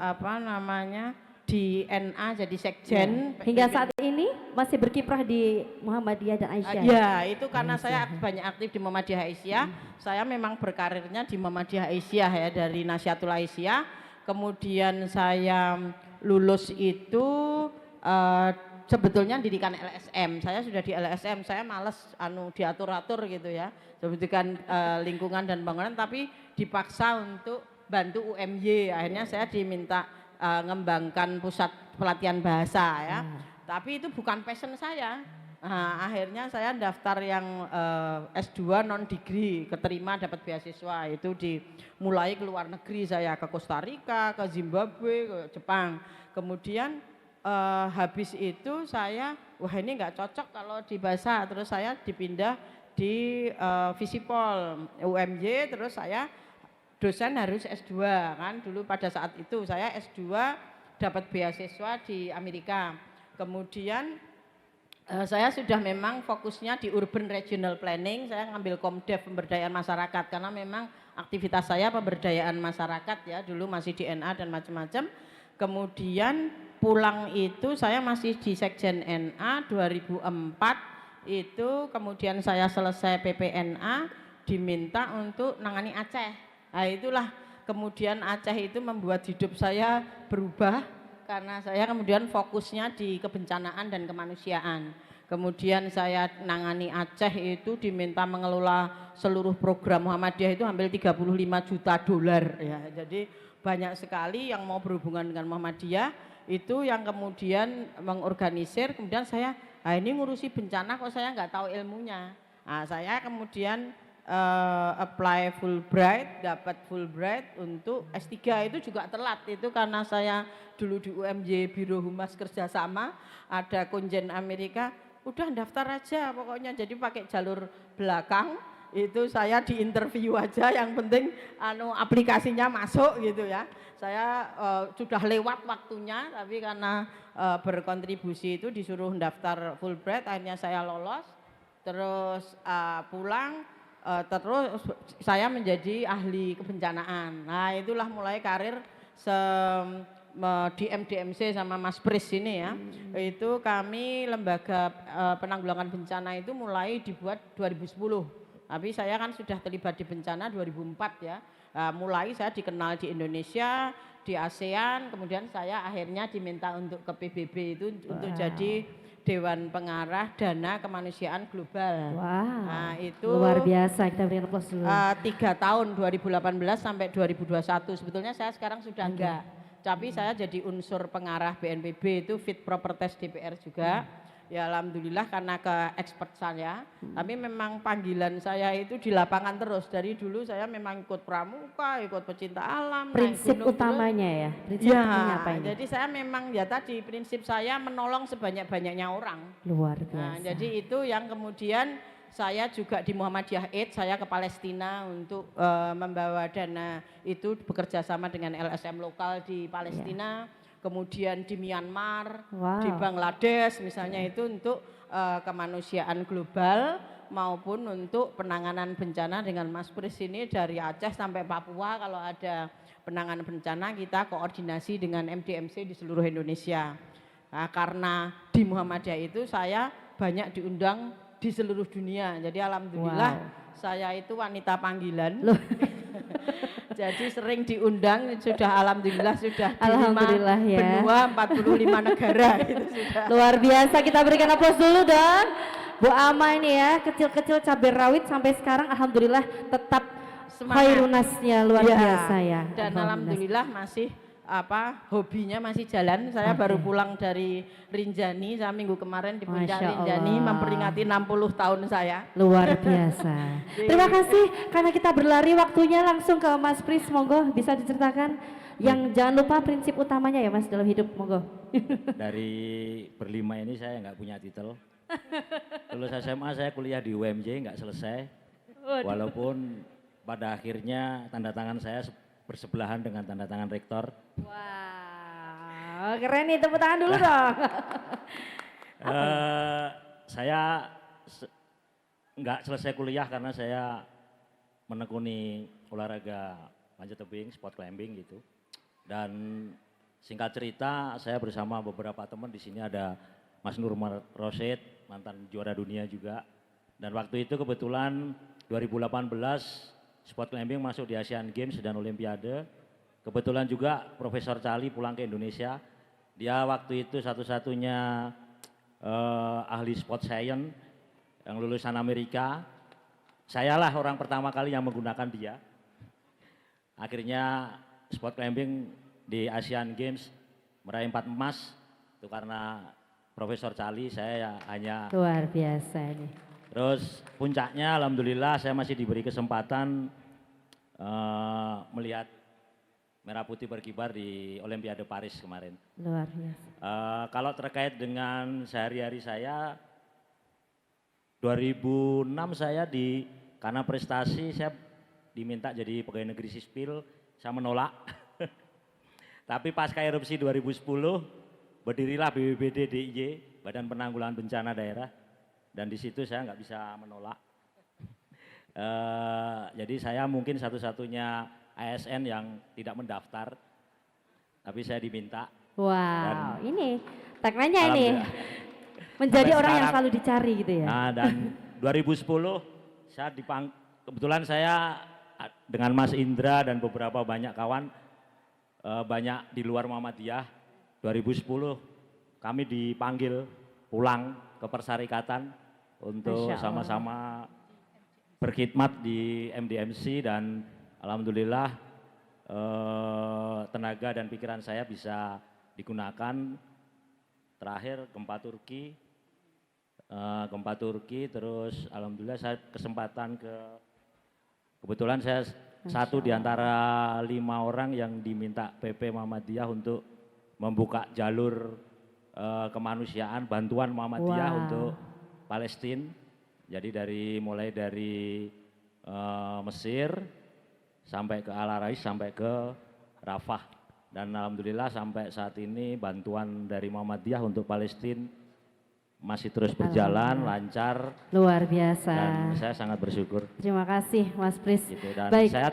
di NA jadi sekjen. Hingga saat ini masih berkiprah di Muhammadiyah dan Aisyah. Ya, itu karena saya banyak aktif di Muhammadiyah Aisyah. Saya memang berkarirnya di Muhammadiyah Aisyah ya, dari Nasyatul Aisyah. Kemudian saya lulus itu sebetulnya didikan LSM. Saya sudah di LSM, saya males diatur-atur gitu ya. Pendidikan lingkungan dan bangunan, tapi dipaksa untuk bantu UMY. Akhirnya saya diminta ngembangkan pusat pelatihan bahasa ya. Tapi itu bukan passion saya. Nah, akhirnya saya daftar yang S2 non degree, keterima dapat beasiswa. Itu dimulai ke luar negeri, saya ke Costa Rica, ke Zimbabwe, ke Jepang. Kemudian habis itu saya, wah ini nggak cocok kalau di bahasa, terus saya dipindah di Visipol UMY, terus saya dosen harus S2 kan, dulu pada saat itu saya S2 dapat beasiswa di Amerika. Kemudian saya sudah memang fokusnya di urban regional planning, saya ngambil Komdev pemberdayaan masyarakat karena memang aktivitas saya pemberdayaan masyarakat ya, dulu masih di NA dan macam-macam. Kemudian pulang itu saya masih di Sekjen NA 2004 itu, kemudian saya selesai PPNA diminta untuk nangani Aceh. Nah itulah kemudian Aceh itu membuat hidup saya berubah karena saya kemudian fokusnya di kebencanaan dan kemanusiaan. Kemudian saya nangani Aceh itu diminta mengelola seluruh program Muhammadiyah itu hampir 35 juta dolar ya. Jadi banyak sekali yang mau berhubungan dengan Muhammadiyah itu yang kemudian mengorganisir. Kemudian saya, ini ngurusi bencana kok saya nggak tahu ilmunya. Nah, saya kemudian apply Fulbright, dapat Fulbright untuk S3 itu juga telat. Itu karena saya dulu di UMY Biro Humas Kerjasama, ada konjen Amerika, udah daftar aja pokoknya, jadi pakai jalur belakang. Itu saya diinterview aja, yang penting aplikasinya masuk gitu ya. Saya sudah lewat waktunya, tapi karena berkontribusi itu disuruh daftar Fulbright, akhirnya saya lolos, terus pulang, terus saya menjadi ahli kebencanaan. Nah itulah mulai karir di MDMC sama Mas Pris ini ya. Itu kami lembaga penanggulangan bencana itu mulai dibuat 2010. Tapi saya kan sudah terlibat di bencana 2004 ya. Mulai saya dikenal di Indonesia, di ASEAN, kemudian saya akhirnya diminta untuk ke PBB itu untuk jadi Dewan Pengarah Dana Kemanusiaan Global. Nah, itu luar biasa, kita berikan aplaus dulu. 3 tahun 2018 sampai 2021. Sebetulnya saya sekarang sudah enggak. Tapi saya jadi unsur pengarah BNPB itu Fit Proper Test DPR juga. Ya alhamdulillah karena ke expert saya, tapi memang panggilan saya itu di lapangan terus. Dari dulu saya memang ikut pramuka, ikut pecinta alam, prinsip naik gunung, utamanya ya, prinsip utamanya apa ini? Jadi saya memang ya tadi prinsip saya menolong sebanyak-banyaknya orang. Luar biasa. Nah, jadi itu yang kemudian saya juga di Muhammadiyah Aid, saya ke Palestina untuk membawa dana itu bekerja sama dengan LSM lokal di Palestina. Kemudian di Myanmar, di Bangladesh misalnya itu untuk kemanusiaan global maupun untuk penanganan bencana dengan Mas Pris ini dari Aceh sampai Papua. Kalau ada penanganan bencana kita koordinasi dengan MDMC di seluruh Indonesia. Nah, karena di Muhammadiyah itu saya banyak diundang di seluruh dunia. Jadi alhamdulillah saya itu wanita panggilan. Jadi sering diundang, sudah alhamdulillah sudah di 5 ya. benua 45 negara gitu sudah. Luar biasa, kita berikan aplaus dulu dong. Bu Ama ini ya, kecil-kecil cabai rawit sampai sekarang alhamdulillah tetap khairunasnya luar biasa ya. Dan alhamdulillah masih hobinya masih jalan. Saya baru pulang dari Rinjani, saya minggu kemarin di Puncak Rinjani memperingati 60 tahun saya. Luar biasa. Terima kasih karena kita berlari waktunya, langsung ke Mas Pris, monggo bisa diceritakan yang jangan lupa prinsip utamanya ya Mas dalam hidup, monggo. Dari berlima ini saya nggak punya titel. Lulus SMA saya kuliah di UMJ nggak selesai. Walaupun pada akhirnya tanda tangan saya bersebelahan dengan tanda tangan rektor. Wow, keren nih, tepuk tangan dulu dong. Saya nggak selesai kuliah karena saya menekuni olahraga panjat tebing, sport climbing gitu. Dan singkat cerita, saya bersama beberapa teman di sini ada Mas Nurmar Rosid, mantan juara dunia juga. Dan waktu itu kebetulan 2018 sport climbing masuk di Asian Games dan Olimpiade. Kebetulan juga Profesor Cali pulang ke Indonesia. Dia waktu itu satu-satunya ahli sport science yang lulusan Amerika. Sayalah orang pertama kali yang menggunakan dia. Akhirnya sport climbing di Asian Games meraih 4 emas. Itu karena Profesor Cali, saya hanya luar biasa nih. Terus puncaknya alhamdulillah saya masih diberi kesempatan melihat merah putih berkibar di Olimpiade Paris kemarin. Luar biasa. Kalau terkait dengan sehari-hari saya, 2006 saya karena prestasi saya diminta jadi pegawai negeri sipil, saya menolak. Tapi pasca erupsi 2010 berdirilah BPBD DIY, Badan Penanggulangan Bencana Daerah, dan di situ saya nggak bisa menolak. Jadi saya mungkin satu-satunya ASN yang tidak mendaftar, tapi saya diminta. Wow, ini tagline-nya ini. Alhamdulillah. Menjadi Sampai orang yang sekarang. selalu dicari gitu ya. Nah, dan 2010 saya kebetulan saya dengan Mas Indra dan beberapa banyak kawan banyak di luar Muhammadiyah. 2010 kami dipanggil pulang ke Persyarikatan untuk Masya Allah. sama-sama berkhidmat di MDMC, dan alhamdulillah tenaga dan pikiran saya bisa digunakan. Terakhir gempa Turki, terus alhamdulillah saya kesempatan kebetulan saya satu di antara 5 orang yang diminta PP Muhammadiyah untuk membuka jalur kemanusiaan, bantuan Muhammadiyah untuk Palestina. Jadi mulai dari Mesir sampai ke Al-Arais sampai ke Rafah. Dan alhamdulillah sampai saat ini bantuan dari Muhammadiyah untuk Palestina masih terus berjalan lancar. Luar biasa. Dan saya sangat bersyukur. Terima kasih Mas Pris. Gitu. Dan Baik. saya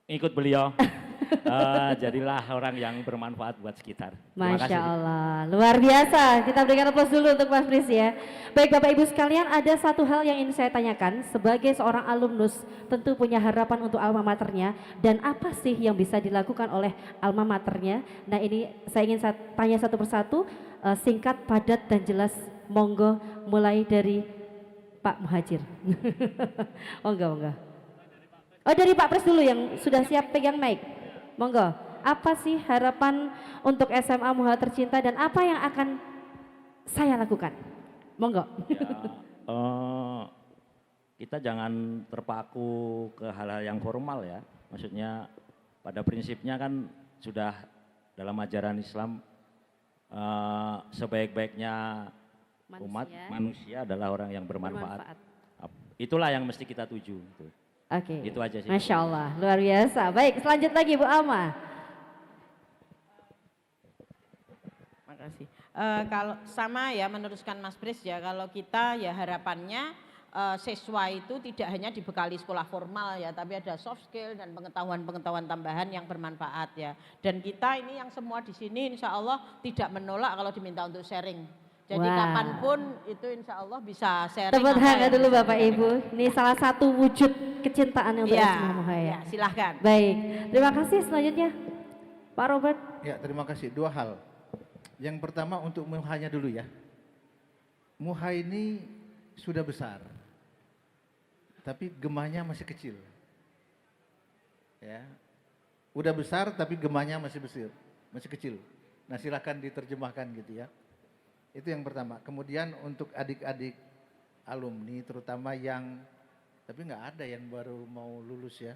ikut beliau. Jadilah orang yang bermanfaat buat sekitar. Terima Masya kasih. Allah, luar biasa. Kita berikan aplaus dulu untuk Mas Pris ya. Baik Bapak Ibu sekalian, ada satu hal yang ingin saya tanyakan. Sebagai seorang alumnus tentu punya harapan untuk alma maternya. Dan apa sih yang bisa dilakukan oleh alma maternya? Nah ini saya ingin tanya satu persatu, singkat, padat dan jelas. Monggo mulai dari Pak Muhajir. Monggo. Oh dari Pak Pris dulu yang sudah siap pegang mic. Monggo, apa sih harapan untuk SMA Muha Tercinta dan apa yang akan saya lakukan? Monggo. Kita jangan terpaku ke hal-hal yang formal ya. Maksudnya pada prinsipnya kan sudah dalam ajaran Islam sebaik-baiknya umat manusia adalah orang yang bermanfaat. Itulah yang mesti kita tuju. Oke. Itu aja sih. Masya Allah, luar biasa. Baik, selanjut lagi Bu Alma. Makasih. Kalau sama ya meneruskan Mas Pris ya, kalau kita ya harapannya siswa itu tidak hanya dibekali sekolah formal ya, tapi ada soft skill dan pengetahuan-pengetahuan tambahan yang bermanfaat ya. Dan kita ini yang semua di sini insya Allah tidak menolak kalau diminta untuk sharing. Jadi kapanpun itu insya Allah bisa sharing. Tepuk tangan dulu Bapak Ibu. Ini salah satu wujud kecintaan untuk SMA Muha ya. Silahkan. Baik, terima kasih. Selanjutnya Pak Robert. Ya terima kasih. 2 hal. Yang pertama untuk Muhanya dulu ya. Muha ini sudah besar, tapi gemahnya masih kecil. Ya, udah besar tapi gemahnya masih kecil. Nah silakan diterjemahkan gitu ya. Itu yang pertama. Kemudian untuk adik-adik alumni terutama yang, tapi nggak ada yang baru mau lulus ya.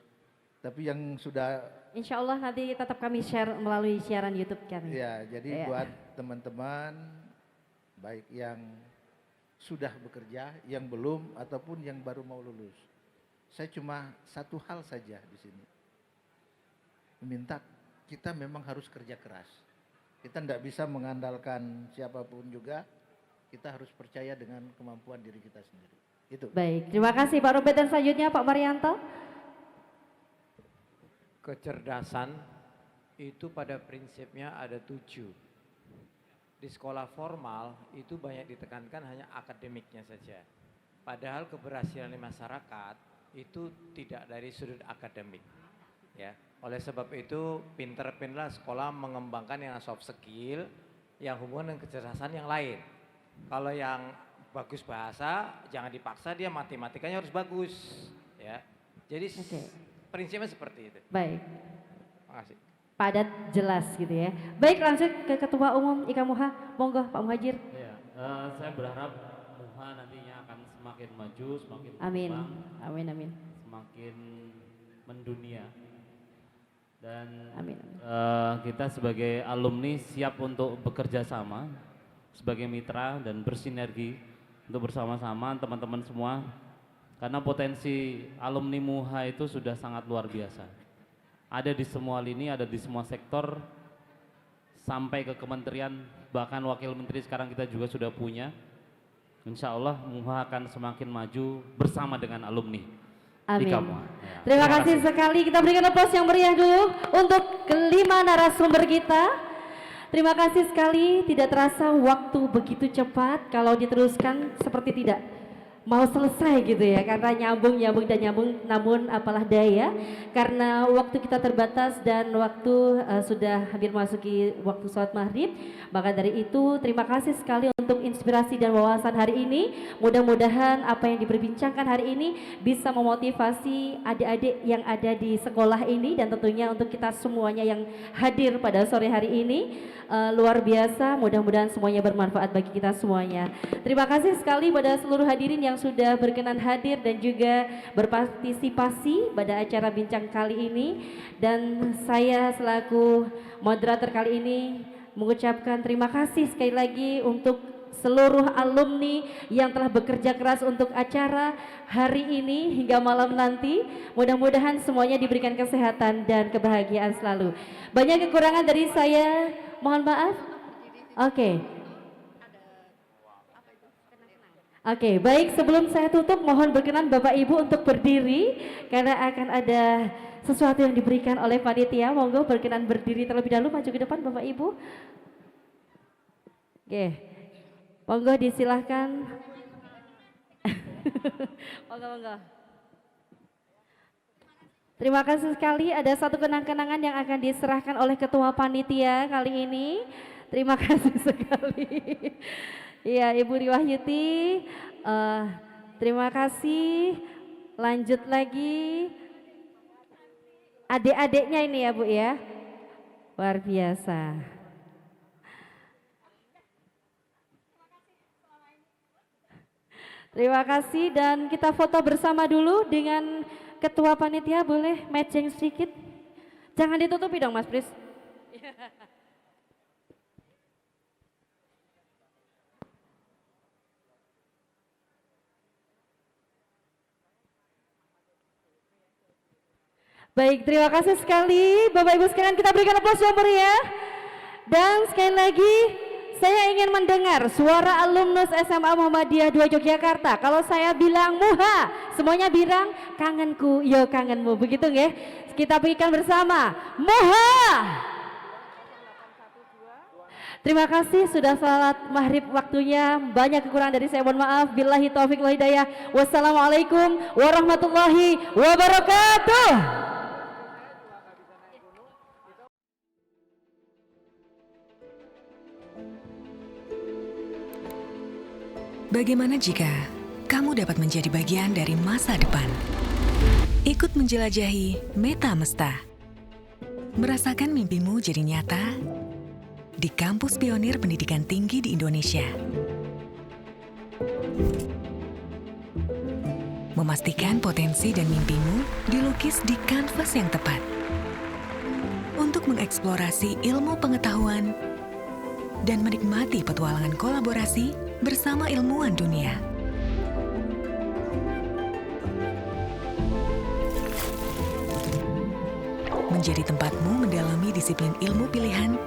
Tapi yang sudah. Insya Allah nanti tetap kami share melalui siaran YouTube kami. Ya, jadi buat teman-teman baik yang sudah bekerja, yang belum ataupun yang baru mau lulus. Saya cuma satu hal saja di sini. Minta kita memang harus kerja keras. Kita tidak bisa mengandalkan siapapun juga, kita harus percaya dengan kemampuan diri kita sendiri. Itu. Baik, terima kasih Pak Robert dan selanjutnya Pak Marianto. Kecerdasan itu pada prinsipnya ada 7. Di sekolah formal itu banyak ditekankan hanya akademiknya saja. Padahal keberhasilan di masyarakat itu tidak dari sudut akademik. Ya. Oleh sebab itu pinter-pinterlah sekolah mengembangkan yang soft skill yang hubungan dengan kecerdasan yang lain. Kalau yang bagus bahasa jangan dipaksa dia matematikanya harus bagus ya. Jadi prinsipnya seperti itu. Baik. Makasih. Padat jelas gitu ya. Baik, langsung ke Ketua Umum IKA Muha. Monggo Pak Muhajir. Ya, saya berharap Muha nantinya akan semakin maju, semakin Amin. berkembang, Amin. semakin mendunia. Dan Amin. Kita sebagai alumni siap untuk bekerja sama sebagai mitra dan bersinergi untuk bersama-sama teman-teman semua, karena potensi alumni MUHA itu sudah sangat luar biasa. Ada di semua lini, ada di semua sektor, sampai ke kementerian, bahkan wakil menteri sekarang kita juga sudah punya. Insya Allah MUHA akan semakin maju bersama dengan alumni. Amin. Di Kamuha. Ya, Terima kasih sekali. Kita berikan aplaus yang meriah dulu untuk kelima narasumber kita. Terima kasih sekali. Tidak terasa waktu begitu cepat. Kalau diteruskan seperti tidak mau selesai gitu ya, karena nyambung dan nyambung, namun apalah daya karena waktu kita terbatas dan waktu sudah hampir masuki waktu sholat maghrib. Maka dari itu terima kasih sekali untuk inspirasi dan wawasan hari ini. Mudah-mudahan apa yang diperbincangkan hari ini bisa memotivasi adik-adik yang ada di sekolah ini dan tentunya untuk kita semuanya yang hadir pada sore hari ini. Luar biasa, mudah-mudahan semuanya bermanfaat bagi kita semuanya. Terima kasih sekali pada seluruh hadirin yang sudah berkenan hadir dan juga berpartisipasi pada acara bincang kali ini. Dan saya selaku moderator kali ini mengucapkan terima kasih sekali lagi untuk seluruh alumni yang telah bekerja keras untuk acara hari ini hingga malam nanti. Mudah-mudahan semuanya diberikan kesehatan dan kebahagiaan selalu. Banyak kekurangan dari saya, mohon maaf. Oke, baik, sebelum saya tutup mohon berkenan Bapak Ibu untuk berdiri karena akan ada sesuatu yang diberikan oleh panitia. Monggo berkenan berdiri terlebih dahulu, maju ke depan Bapak Ibu. Oke. Monggo disilahkan. Monggo. Terima kasih sekali, ada satu kenang-kenangan yang akan diserahkan oleh ketua panitia kali ini. Terima kasih sekali. Iya, Ibu Riwahyuti, terima kasih. Lanjut lagi. Adik-adiknya ini ya Bu ya. Luar biasa. Terima kasih dan kita foto bersama dulu dengan ketua panitia, boleh matching sedikit. Jangan ditutupi dong Mas Pris. Baik, terima kasih sekali Bapak Ibu sekalian, kita berikan aplaus yang meriah. Dan sekali lagi saya ingin mendengar suara alumnus SMA Muhammadiyah 2 Yogyakarta. Kalau saya bilang MUHA, semuanya bilang kangenku, yo kangenmu, begitu nggih? Kita berikan bersama MUHA. Terima kasih sudah salat maghrib waktunya. Banyak kekurangan dari saya, mohon maaf. Billahi taufiq wal hidayah. Wassalamualaikum warahmatullahi wabarakatuh. Bagaimana jika kamu dapat menjadi bagian dari masa depan? Ikut menjelajahi Meta Mesta. Merasakan mimpimu jadi nyata di kampus pionir pendidikan tinggi di Indonesia. Memastikan potensi dan mimpimu dilukis di kanvas yang tepat. Untuk mengeksplorasi ilmu pengetahuan dan menikmati petualangan kolaborasi bersama ilmuwan dunia. Menjadi tempatmu mendalami disiplin ilmu pilihan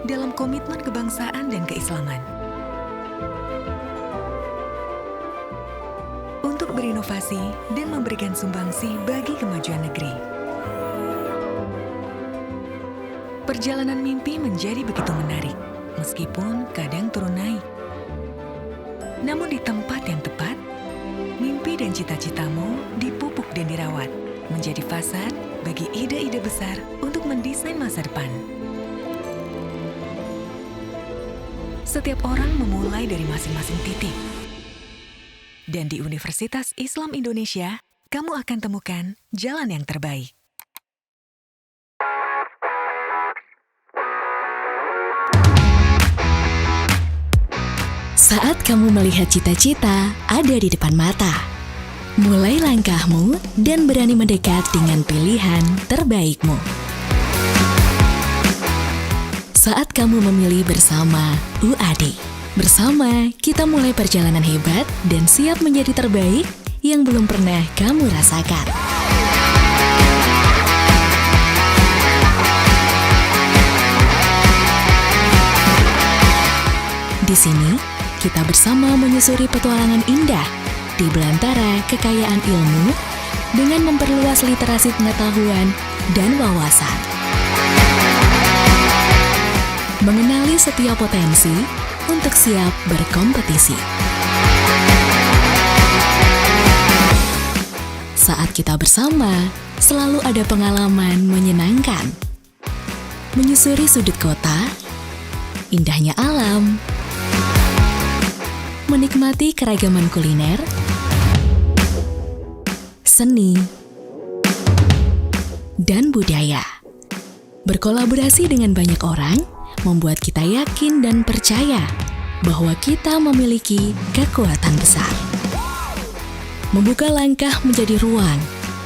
dalam komitmen kebangsaan dan keislaman. Untuk berinovasi dan memberikan sumbangsi bagi kemajuan negeri. Perjalanan mimpi menjadi begitu menarik, meskipun kadang turun naik. Namun di tempat yang tepat, mimpi dan cita-citamu dipupuk dan dirawat, menjadi fasad bagi ide-ide besar untuk mendesain masa depan. Setiap orang memulai dari masing-masing titik. Dan di Universitas Islam Indonesia, kamu akan temukan jalan yang terbaik. Saat kamu melihat cita-cita ada di depan mata, mulai langkahmu dan berani mendekat dengan pilihan terbaikmu. Saat kamu memilih bersama UAD, Bersama, kita mulai perjalanan hebat dan siap menjadi terbaik yang belum pernah kamu rasakan. Di sini, kita bersama menyusuri petualangan indah di belantara kekayaan ilmu dengan memperluas literasi pengetahuan dan wawasan. Mengenali setiap potensi untuk siap berkompetisi. Saat kita bersama, selalu ada pengalaman menyenangkan. Menyusuri sudut kota, indahnya alam, menikmati keragaman kuliner, seni, dan budaya. Berkolaborasi dengan banyak orang membuat kita yakin dan percaya bahwa kita memiliki kekuatan besar. Membuka langkah menjadi ruang,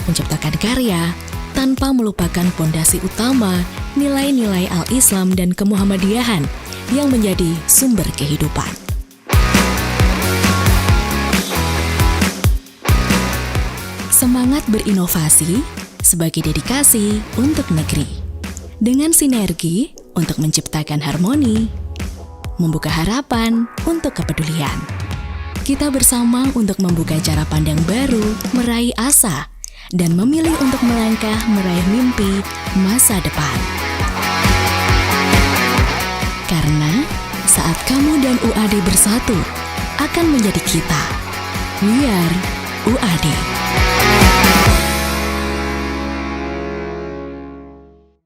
menciptakan karya tanpa melupakan pondasi utama nilai-nilai Al-Islam dan Kemuhammadiyahan yang menjadi sumber kehidupan. Semangat berinovasi sebagai dedikasi untuk negeri. Dengan sinergi untuk menciptakan harmoni, membuka harapan untuk kepedulian. Kita bersama untuk membuka cara pandang baru, meraih asa, dan memilih untuk melangkah meraih mimpi masa depan. Karena saat kamu dan UAD bersatu, akan menjadi kita. We are UAD.